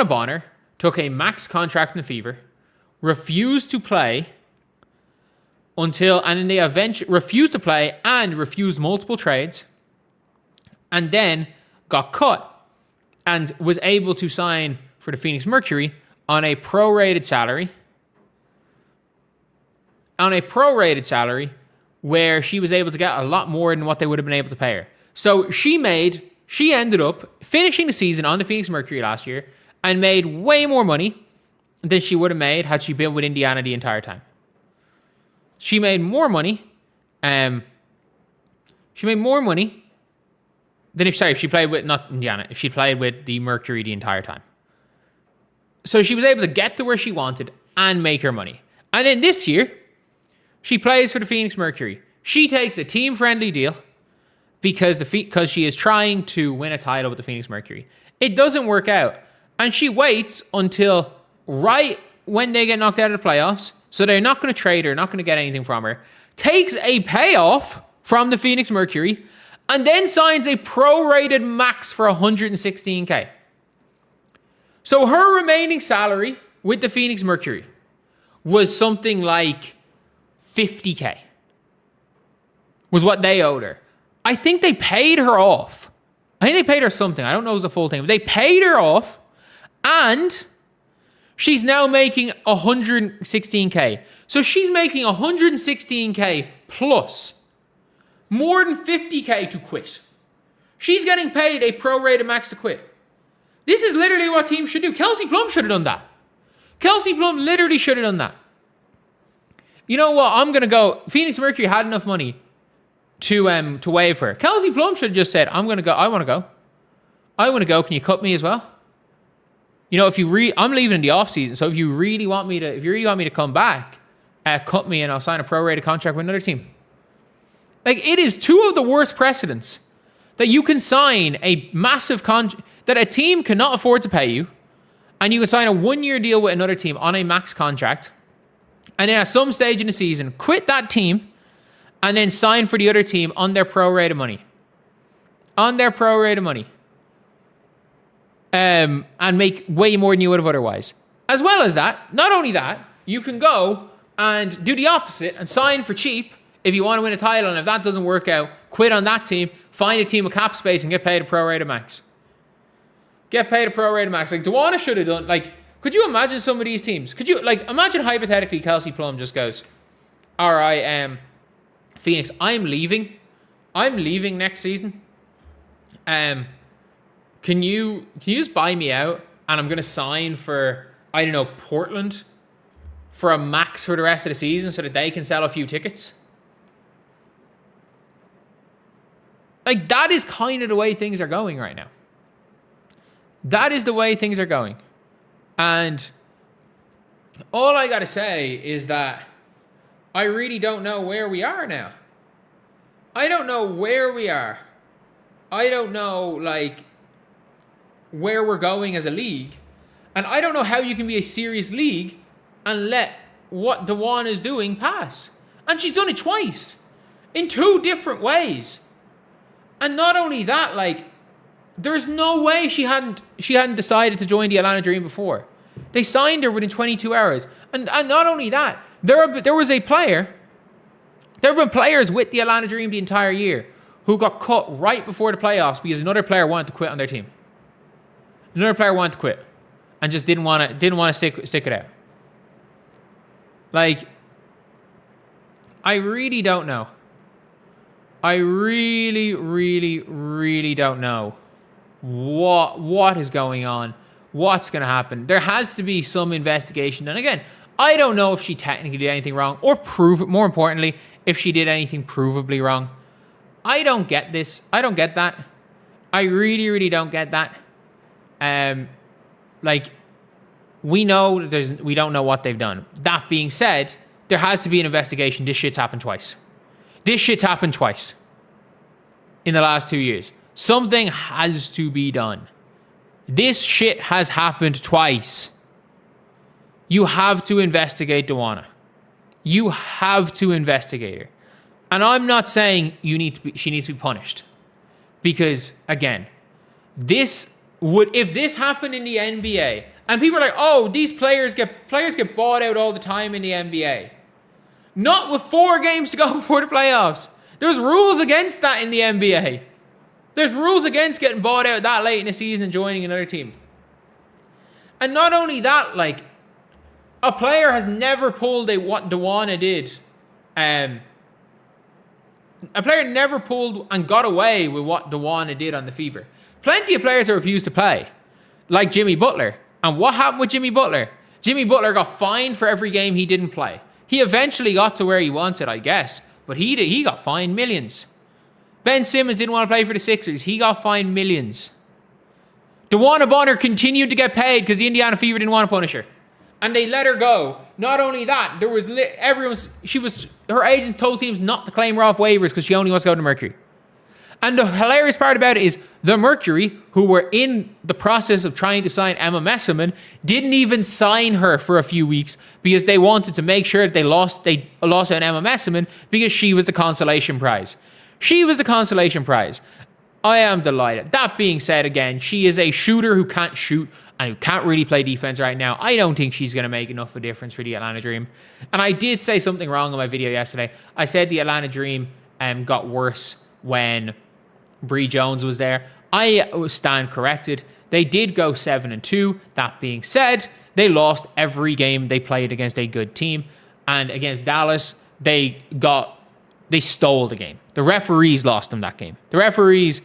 Bonner took a max contract in the Fever, refused to play and then they eventually refused to play and refused multiple trades, and then got cut and was able to sign for the Phoenix Mercury on a prorated salary. Where she was able to get a lot more than what they would have been able to pay her. So she ended up finishing the season on the Phoenix Mercury last year and made way more money than she would have made had she been with Indiana the entire time. She made more money. If she played with, not Indiana, if she played with the Mercury the entire time. So she was able to get to where she wanted and make her money. And then this year, she plays for the Phoenix Mercury. She takes a team-friendly deal because she is trying to win a title with the Phoenix Mercury. It doesn't work out. And she waits until right when they get knocked out of the playoffs, so they're not going to trade her, not going to get anything from her, takes a payoff from the Phoenix Mercury, and then signs a prorated max for $116K. So her remaining salary with the Phoenix Mercury was something like $50K was what they owed her. I think they paid her off. I think they paid her something. I don't know if it was a full thing, but they paid her off, and she's now making $116K. So she's making $116K plus more than $50K to quit. She's getting paid a prorated max to quit. This is literally what teams should do. Kelsey Plum should have done that. Kelsey Plum literally should have done that. You know what? I'm going to go. Phoenix Mercury had enough money to waive her. Kelsey Plum should have just said, I'm going to go. I want to go. I want to go. Can you cut me as well? You know, I'm leaving in the off season. So if you really want me to come back, cut me and I'll sign a prorated contract with another team. Like, it is two of the worst precedents that you can sign a massive contract that a team cannot afford to pay you, and you can sign a 1-year deal with another team on a max contract, and then at some stage in the season, quit that team, and then sign for the other team on their prorated money. On their prorated money. And make way more than you would have otherwise. As well as that, not only that, you can go and do the opposite and sign for cheap if you want to win a title, and if that doesn't work out, quit on that team, find a team with cap space and get paid a prorated max. Get paid a prorated max. Like, DeWanna should have done, like, could you imagine some of these teams? Could you, like, imagine hypothetically Kelsey Plum just goes, all right, Phoenix, I'm leaving next season. Can you just buy me out, and I'm going to sign for, I don't know, Portland for a max for the rest of the season so that they can sell a few tickets? Like, that is kind of the way things are going right now. That is the way things are going. And all I got to say is that I really don't know where we are now. I don't know where we are. I don't know, like, where we're going as a league. And I don't know how you can be a serious league and let what DeWanna is doing pass. And she's done it twice. In 2 different ways. And not only that, like, there's no way she hadn't decided to join the Atlanta Dream before. They signed her within 22 hours. And not only that, there have been players with the Atlanta Dream the entire year who got cut right before the playoffs because another player wanted to quit on their team. Another player wanted to quit and just didn't want to stick it out. Like, I really don't know. I really, really, really don't know what is going on, what's going to happen. There has to be some investigation. And again, I don't know if she technically did anything wrong or more importantly, if she did anything provably wrong. I don't get this. I don't get that. I really, really don't get that. Like, we don't know what they've done. That being said, there has to be an investigation. This shit's happened twice. In the last 2 years. Something has to be done. This shit has happened twice. You have to investigate DeWanna. You have to investigate her. And I'm not saying she needs to be punished. Because, again, if this happened in the NBA, and people are like, oh, these players get bought out all the time in the NBA. Not with 4 games to go before the playoffs. There's rules against that in the NBA. There's rules against getting bought out that late in the season and joining another team. And not only that, like, a player has never pulled what DeWanna did. A player never pulled and got away with what DeWanna did on the Fever. Plenty of players have refused to play, like Jimmy Butler. And what happened with Jimmy Butler? Jimmy Butler got fined for every game he didn't play. He eventually got to where he wanted, I guess, but he got fined millions. Ben Simmons didn't want to play for the Sixers. He got fined millions. DeWanna Bonner continued to get paid because the Indiana Fever didn't want to punish her. And they let her go. Not only that, her agent told teams not to claim her off waivers because she only wants to go to Mercury. And the hilarious part about it is the Mercury, who were in the process of trying to sign Emma Messerman, didn't even sign her for a few weeks because they wanted to make sure that they lost on Emma Messerman because she was the consolation prize. She was the consolation prize. I am delighted. That being said, again, she is a shooter who can't shoot and who can't really play defense right now. I don't think she's going to make enough of a difference for the Atlanta Dream. And I did say something wrong in my video yesterday. I said the Atlanta Dream got worse when Bree Jones was there. I stand corrected. They did go 7-2. That being said, they lost every game they played against a good team. And against Dallas, they stole the game. The referees lost them that game. The referees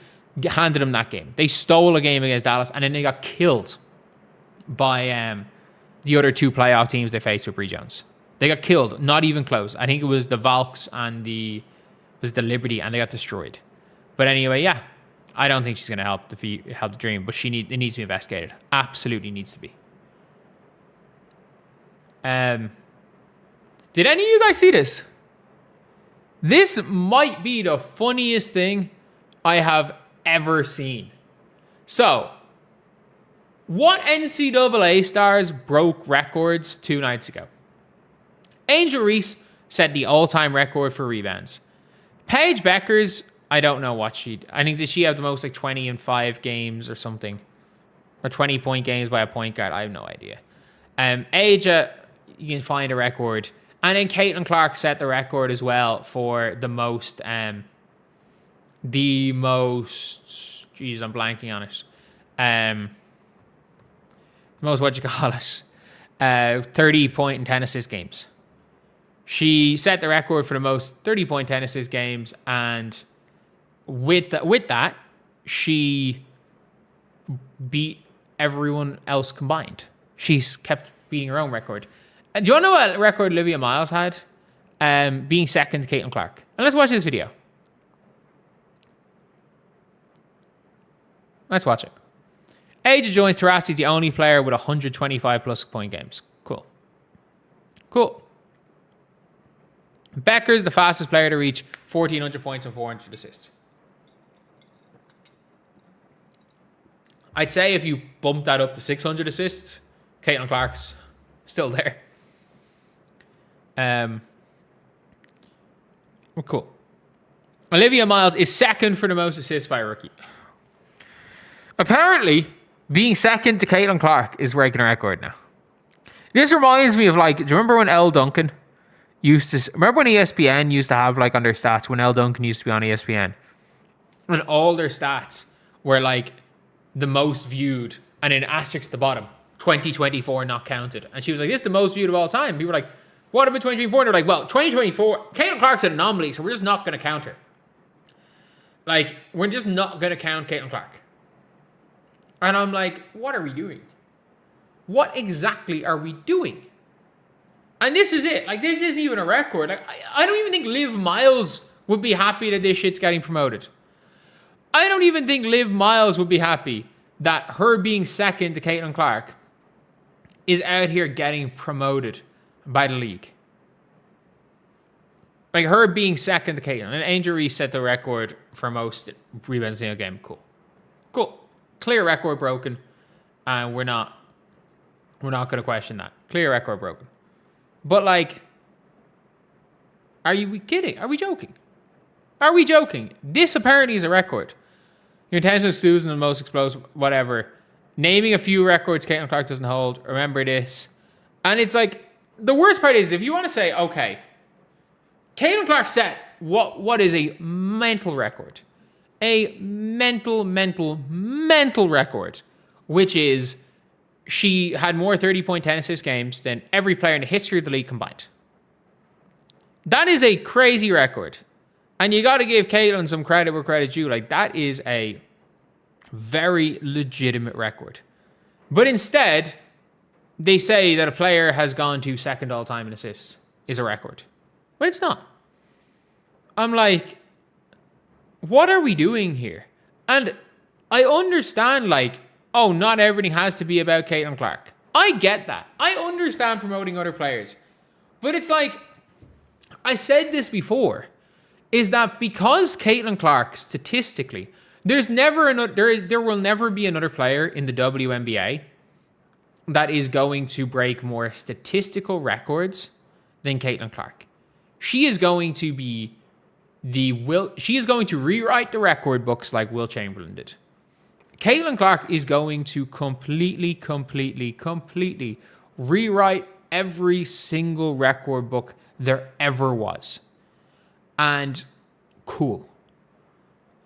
handed them that game. They stole a game against Dallas, and then they got killed by the other two playoff teams they faced with Bree Jones. They got killed, not even close. I think it was the Valks and the Liberty, and they got destroyed. But anyway, yeah, I don't think she's going to help the Dream, but it needs to be investigated. Absolutely needs to be. Did any of you guys see this? This might be the funniest thing I have ever seen. So, what NCAA stars broke records 2 nights ago? Angel Reese set the all-time record for rebounds. Paige Bueckers, I don't know what did she have the most, like 20 in 5 games or something? Or 20-point games by a point guard? I have no idea. Aja, you can find a record. And then Caitlin Clark set the record as well for the most, I'm blanking on it. Most, 30-point and 10 assist games. She set the record for the most 30-point 10 assist games, and with that, she beat everyone else combined. She's kept beating her own record. Do you want to know what record Olivia Miles had? Being second to Caitlin Clark. And let's watch this video. Let's watch it. Aja joins Taurasi, the only player with 125 plus point games. Cool. Bueckers, the fastest player to reach 1,400 points and 400 assists. I'd say if you bump that up to 600 assists, Caitlin Clark's still there. Cool. Olivia Miles is second for the most assists by a rookie. Apparently, being second to Caitlin Clark is breaking a record now. This reminds me of, like, do you remember when Elle Duncan remember when ESPN used to have, like, on their stats, when Elle Duncan used to be on ESPN, and all their stats were, like, the most viewed, and then asterisk at the bottom, 2024 not counted. And she was like, this is the most viewed of all time. People were like, what about 2024? And they're like, well, 2024, Caitlin Clark's an anomaly, so we're just not going to count her. Like, we're just not going to count Caitlin Clark. And I'm like, what are we doing? What exactly are we doing? And this is it. Like, this isn't even a record. Like, I don't even think Liv Miles would be happy that this shit's getting promoted. I don't even think Liv Miles would be happy that her being second to Caitlin Clark is out here getting promoted by the league. Like, her being second to Caitlin. And Angel Reese set the record for most rebounds in a game. Cool. Clear record broken. And we're not going to question that. Clear record broken. But, like, are you kidding? Are we joking? This apparently is a record. Your intention is Susan, the most explosive, whatever. Naming a few records Caitlin Clark doesn't hold. Remember this. And it's like, the worst part is, if you want to say, okay, Caitlin Clark set what is a mental record. A mental record. Which is, she had more 30-point 10 assist games than every player in the history of the league combined. That is a crazy record. And you got to give Caitlin some credit where credit's due. Like, that is a very legitimate record. But instead, they say that a player has gone to second all-time in assists is a record. But it's not. I'm like, what are we doing here? And I understand, like, oh, not everything has to be about Caitlin Clark. I get that. I understand promoting other players. But it's like, I said this before, is that because Caitlin Clark, statistically, there will never be another player in the WNBA that is going to break more statistical records than Caitlin Clark. She is going to be she is going to rewrite the record books like Will Chamberlain did. Caitlin Clark is going to completely rewrite every single record book there ever was. And cool.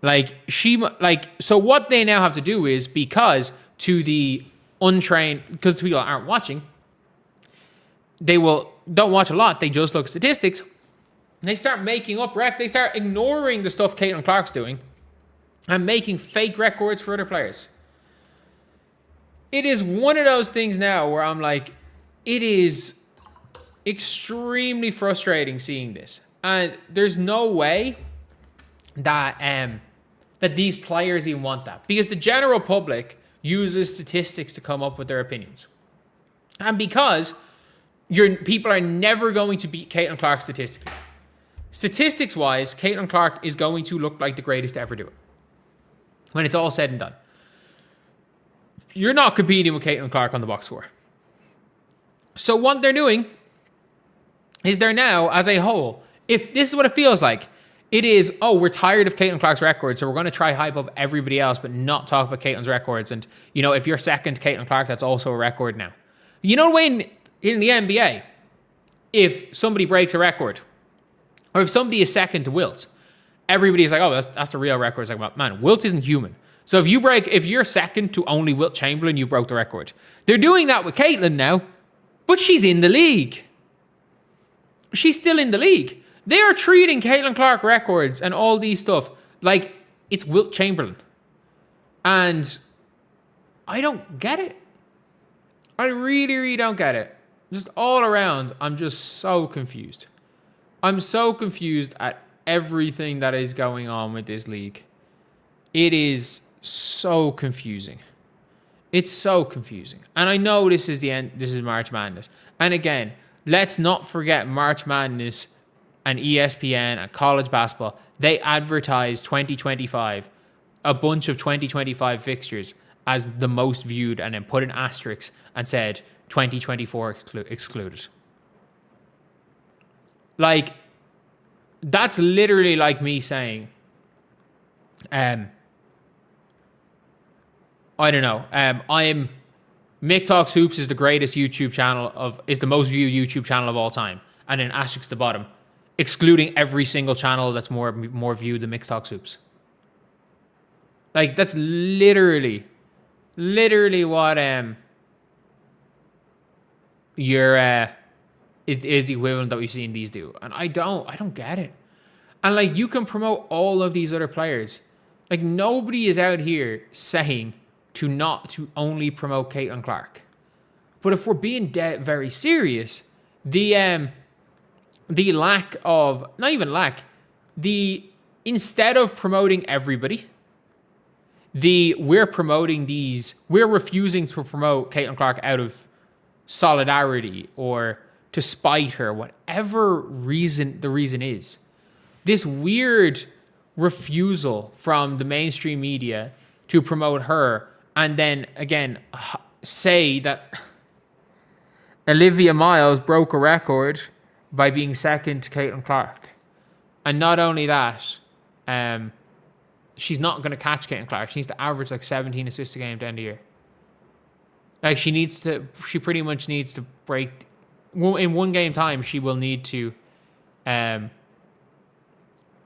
So what they now have to do is, because to the untrained, because people aren't watching, don't watch a lot, they just look at statistics, and they start making up they start ignoring the stuff Caitlin Clark's doing, and making fake records for other players. It is one of those things now where I'm like, it is extremely frustrating seeing this. And there's no way that that these players even want that. Because the general public uses statistics to come up with their opinions. And because people are never going to beat Caitlin Clark statistically. Statistics-wise, Caitlin Clark is going to look like the greatest to ever do it. When it's all said and done. You're not competing with Caitlin Clark on the box score. So what they're doing is they're now, as a whole, if this is what it feels like, it is, oh, we're tired of Caitlin Clark's record, so we're going to try hype up everybody else, but not talk about Caitlin's records. And, you know, if you're second to Caitlin Clark, that's also a record now. You know, when in the NBA, if somebody breaks a record, or if somebody is second to Wilt, everybody's like, oh, that's the real record. It's like, well, man, Wilt isn't human. So if you're second to only Wilt Chamberlain, you broke the record. They're doing that with Caitlin now, but she's in the league. She's still in the league. They are treating Caitlin Clark records and all these stuff like it's Wilt Chamberlain. And I don't get it. I really, really don't get it. Just all around, I'm just so confused. I'm so confused at everything that is going on with this league. It is so confusing. It's so confusing. And I know this is the end. This is March Madness. And again, let's not forget March Madness and ESPN and college basketball. They advertised 2025, a bunch of 2025 fixtures as the most viewed, and then put an asterisk and said 2024 excluded. Like, that's literally like me saying, I don't know. Mick Talks Hoops is the greatest YouTube channel is the most viewed YouTube channel of all time. And then asterisk at the bottom, excluding every single channel that's more viewed than Mick Talks Hoops. Like, that's literally what is the equivalent that we've seen these do. And I don't get it. And like, you can promote all of these other players. Like, nobody is out here saying to only promote Caitlin Clark. But if we're being very serious, the lack of, not even lack, instead of promoting everybody, we're refusing to promote Caitlin Clark out of solidarity or to spite her, whatever reason the reason is. This weird refusal from the mainstream media to promote her, and then again say that Olivia Miles broke a record by being second to Caitlin Clark. And not only that, she's not going to catch Caitlin Clark. She needs to average like 17 assists a game at the end of the year. Like, she pretty much needs to break, in one game time, she will need to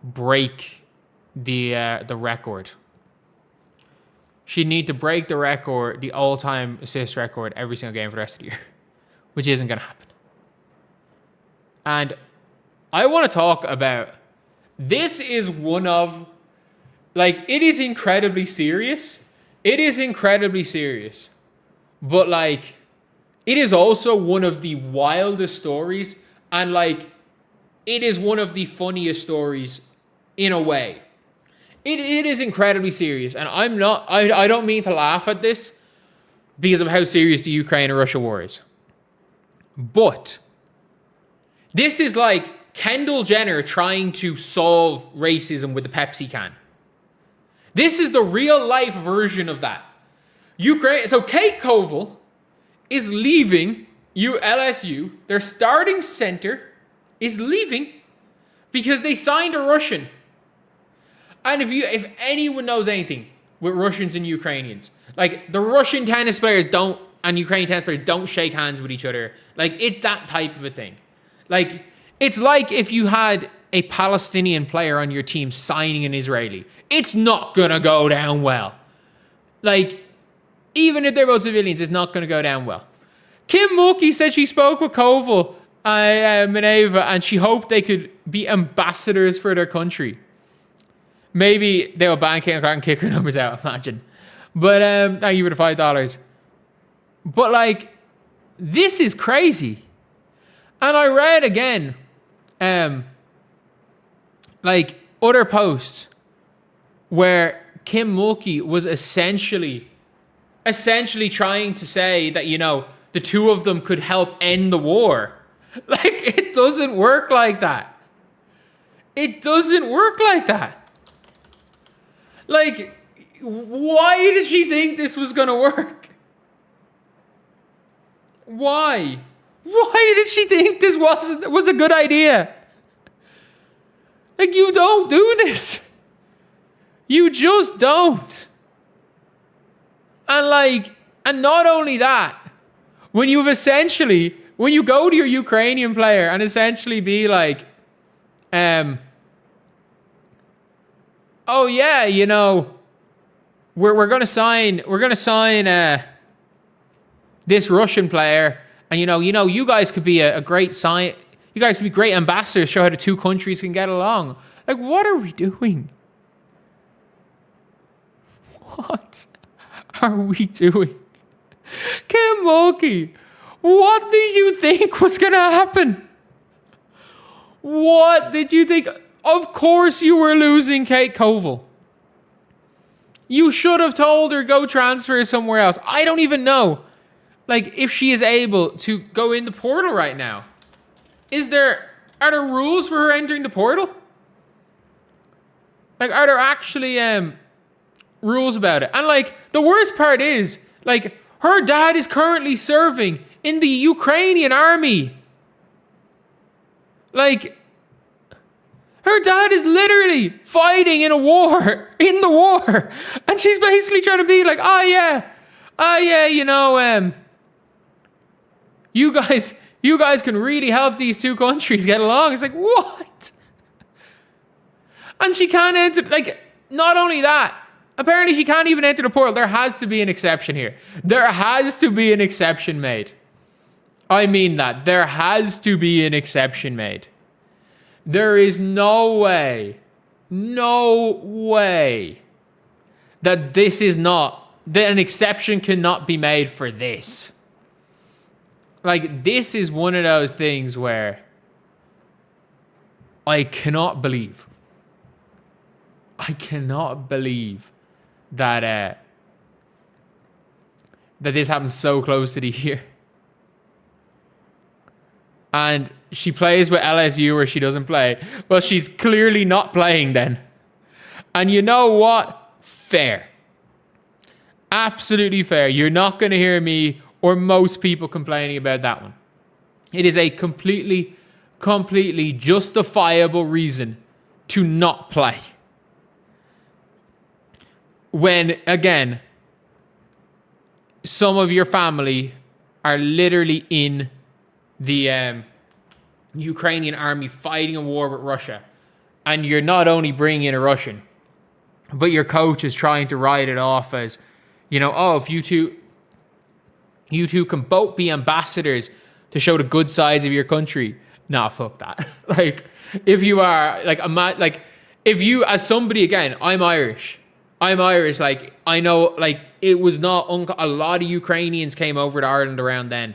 break the record. She'd need to break the record, the all-time assist record, every single game for the rest of the year, which isn't going to happen. And I want to talk about, this is one of, like, it is incredibly serious. It is incredibly serious. But, like, it is also one of the wildest stories. And, like, it is one of the funniest stories in a way. It is incredibly serious. And I don't mean to laugh at this because of how serious the Ukraine and Russia war is. But this is like Kendall Jenner trying to solve racism with the Pepsi can. This is the real life version of that. Ukraine. So Kate Koval is leaving LSU. Their starting center is leaving because they signed a Russian. And if anyone knows anything with Russians and Ukrainians, like, the Russian tennis players and Ukrainian tennis players don't shake hands with each other. Like, it's that type of a thing. Like, it's like if you had a Palestinian player on your team signing an Israeli. It's not going to go down well. Like, even if they're both civilians, it's not going to go down well. Kim Mulkey said she spoke with Koval, Mineva, and she hoped they could be ambassadors for their country. Maybe they'll ban Caitlin Clark and kick her numbers out, imagine. But thank you for the $5. But like, this is crazy. And I read again, like other posts where Kim Mulkey was essentially trying to say that, you know, the two of them could help end the war. Like, it doesn't work like that. It doesn't work like that. Like, why did she think this was going to work? Why? Why did she think this was a good idea? Like, you don't do this. You just don't. And like, and not only that, when you go to your Ukrainian player and essentially be like, oh yeah, you know, we're gonna sign this Russian player, and you know, you guys could be a great sign. You guys could be great ambassadors, show how the two countries can get along. Like, what are we doing? What are we doing? Kim Mulkey, what did you think was going to happen? What did you think? Of course you were losing Kate Koval. You should have told her go transfer somewhere else. I don't even know, like, if she is able to go in the portal right now. Are there rules for her entering the portal? Like, are there actually rules about it? And like, the worst part is, like, her dad is currently serving in the Ukrainian army. Like, her dad is literally fighting in the war. And she's basically trying to be like, oh yeah, you know, you guys can really help these two countries get along. It's like, what? And she can't enter, like, not only that, apparently she can't even enter the portal. There has to be an exception here. There has to be an exception made. I mean that. There has to be an exception made. There is no way that that an exception cannot be made for this. Like, this is one of those things where I cannot believe that this happened so close to the year. And she plays with LSU where she doesn't play. Well, she's clearly not playing then. And you know what? Fair. Absolutely fair. You're not going to hear me or most people complaining about that one. It is a completely justifiable reason to not play. When, again, some of your family are literally in the Ukrainian army fighting a war with Russia, and you're not only bringing in a Russian, but your coach is trying to write it off as, you know, oh, if you two can both be ambassadors to show the good sides of your country. Nah, fuck that. Like, if you are, like, if you, as somebody, again, I'm Irish, like, I know, like, it was not, a lot of Ukrainians came over to Ireland around then.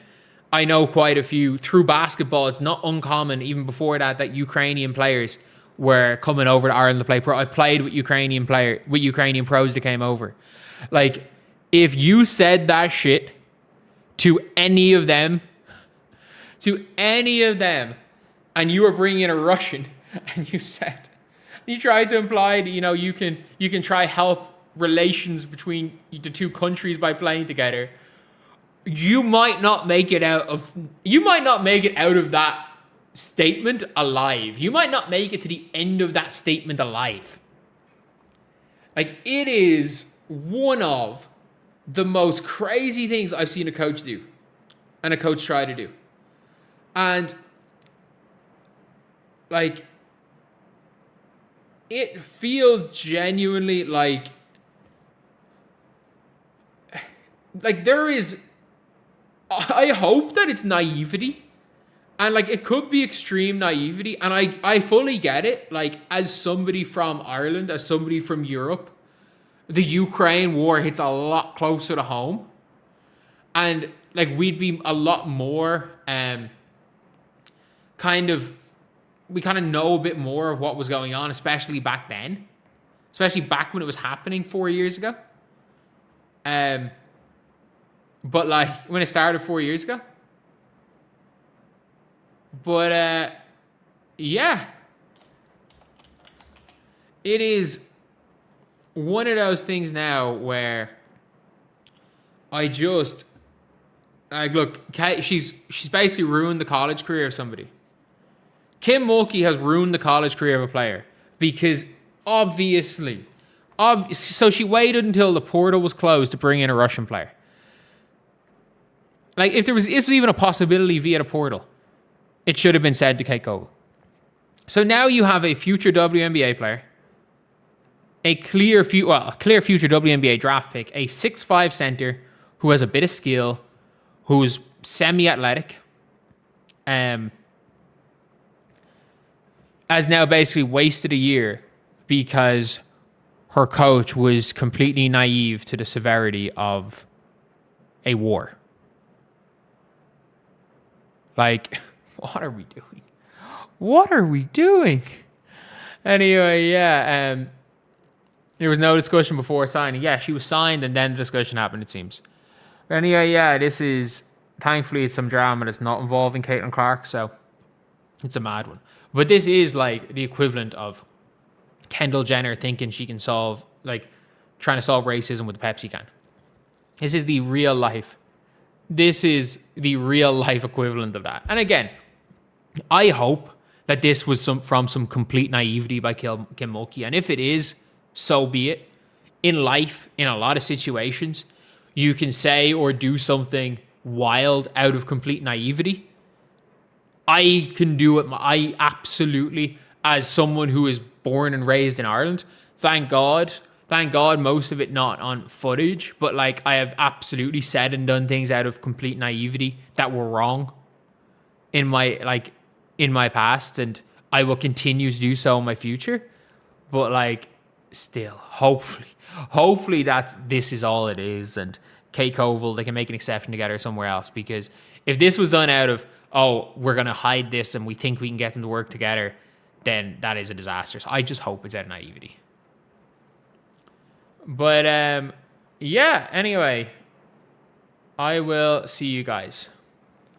I know quite a few through basketball. It's not uncommon, even before that Ukrainian players were coming over to Ireland to play pro. I played with Ukrainian pros that came over. Like, if you said that shit to any of them, and you were bringing in a Russian, and you tried to imply that, you know, you can try help relations between the two countries by playing together, you might not make it out of that statement alive. You might not make it to the end of that statement alive. Like, it is one of the most crazy things I've seen a coach do and a coach try to do. And, like, it feels genuinely like there is, I hope that it's naivety, And like, it could be extreme naivety. And I fully get it. Like, as somebody from Ireland, as somebody from Europe, the Ukraine war hits a lot closer to home. And like, we'd be a lot more we kind of know a bit more of what was going on, especially back then. Especially back when it was happening 4 years ago. But like, when it started 4 years ago. But yeah. It is one of those things now where I just like, look, she's basically ruined the college career of somebody. Kim Mulkey has ruined the college career of a player because obviously, so she waited until the portal was closed to bring in a Russian player. Like, if this was even a possibility via the portal, it should have been said to Kate Koval. So now you have a future WNBA player, a clear future WNBA draft pick, a 6'5" center who has a bit of skill, who's semi-athletic, has now basically wasted a year because her coach was completely naive to the severity of a war. Like, what are we doing? What are we doing? Anyway, yeah, there was no discussion before signing. Yeah, she was signed and then the discussion happened, it seems. But anyway, yeah, this is, thankfully, it's some drama that's not involving Caitlin Clark, so it's a mad one. But this is like the equivalent of Kendall Jenner thinking she can solve, like, trying to solve racism with a Pepsi can. This is the real life. This is the real life equivalent of that. And again, I hope that this was from some complete naivety by Kim Mulkey. And if it is, so be it. In life, in a lot of situations, you can say or do something wild out of complete naivety. I can do it. I absolutely, as someone who is born and raised in Ireland, thank God, most of it not on footage, but like, I have absolutely said and done things out of complete naivety that were wrong in my past, and I will continue to do so in my future. But like, still, hopefully this is all it is, and Kate Koval, they can make an exception to get her somewhere else, because if this was done out of, oh, we're going to hide this and we think we can get them to work together, then that is a disaster. So I just hope it's out of naivety. But yeah, anyway, I will see you guys.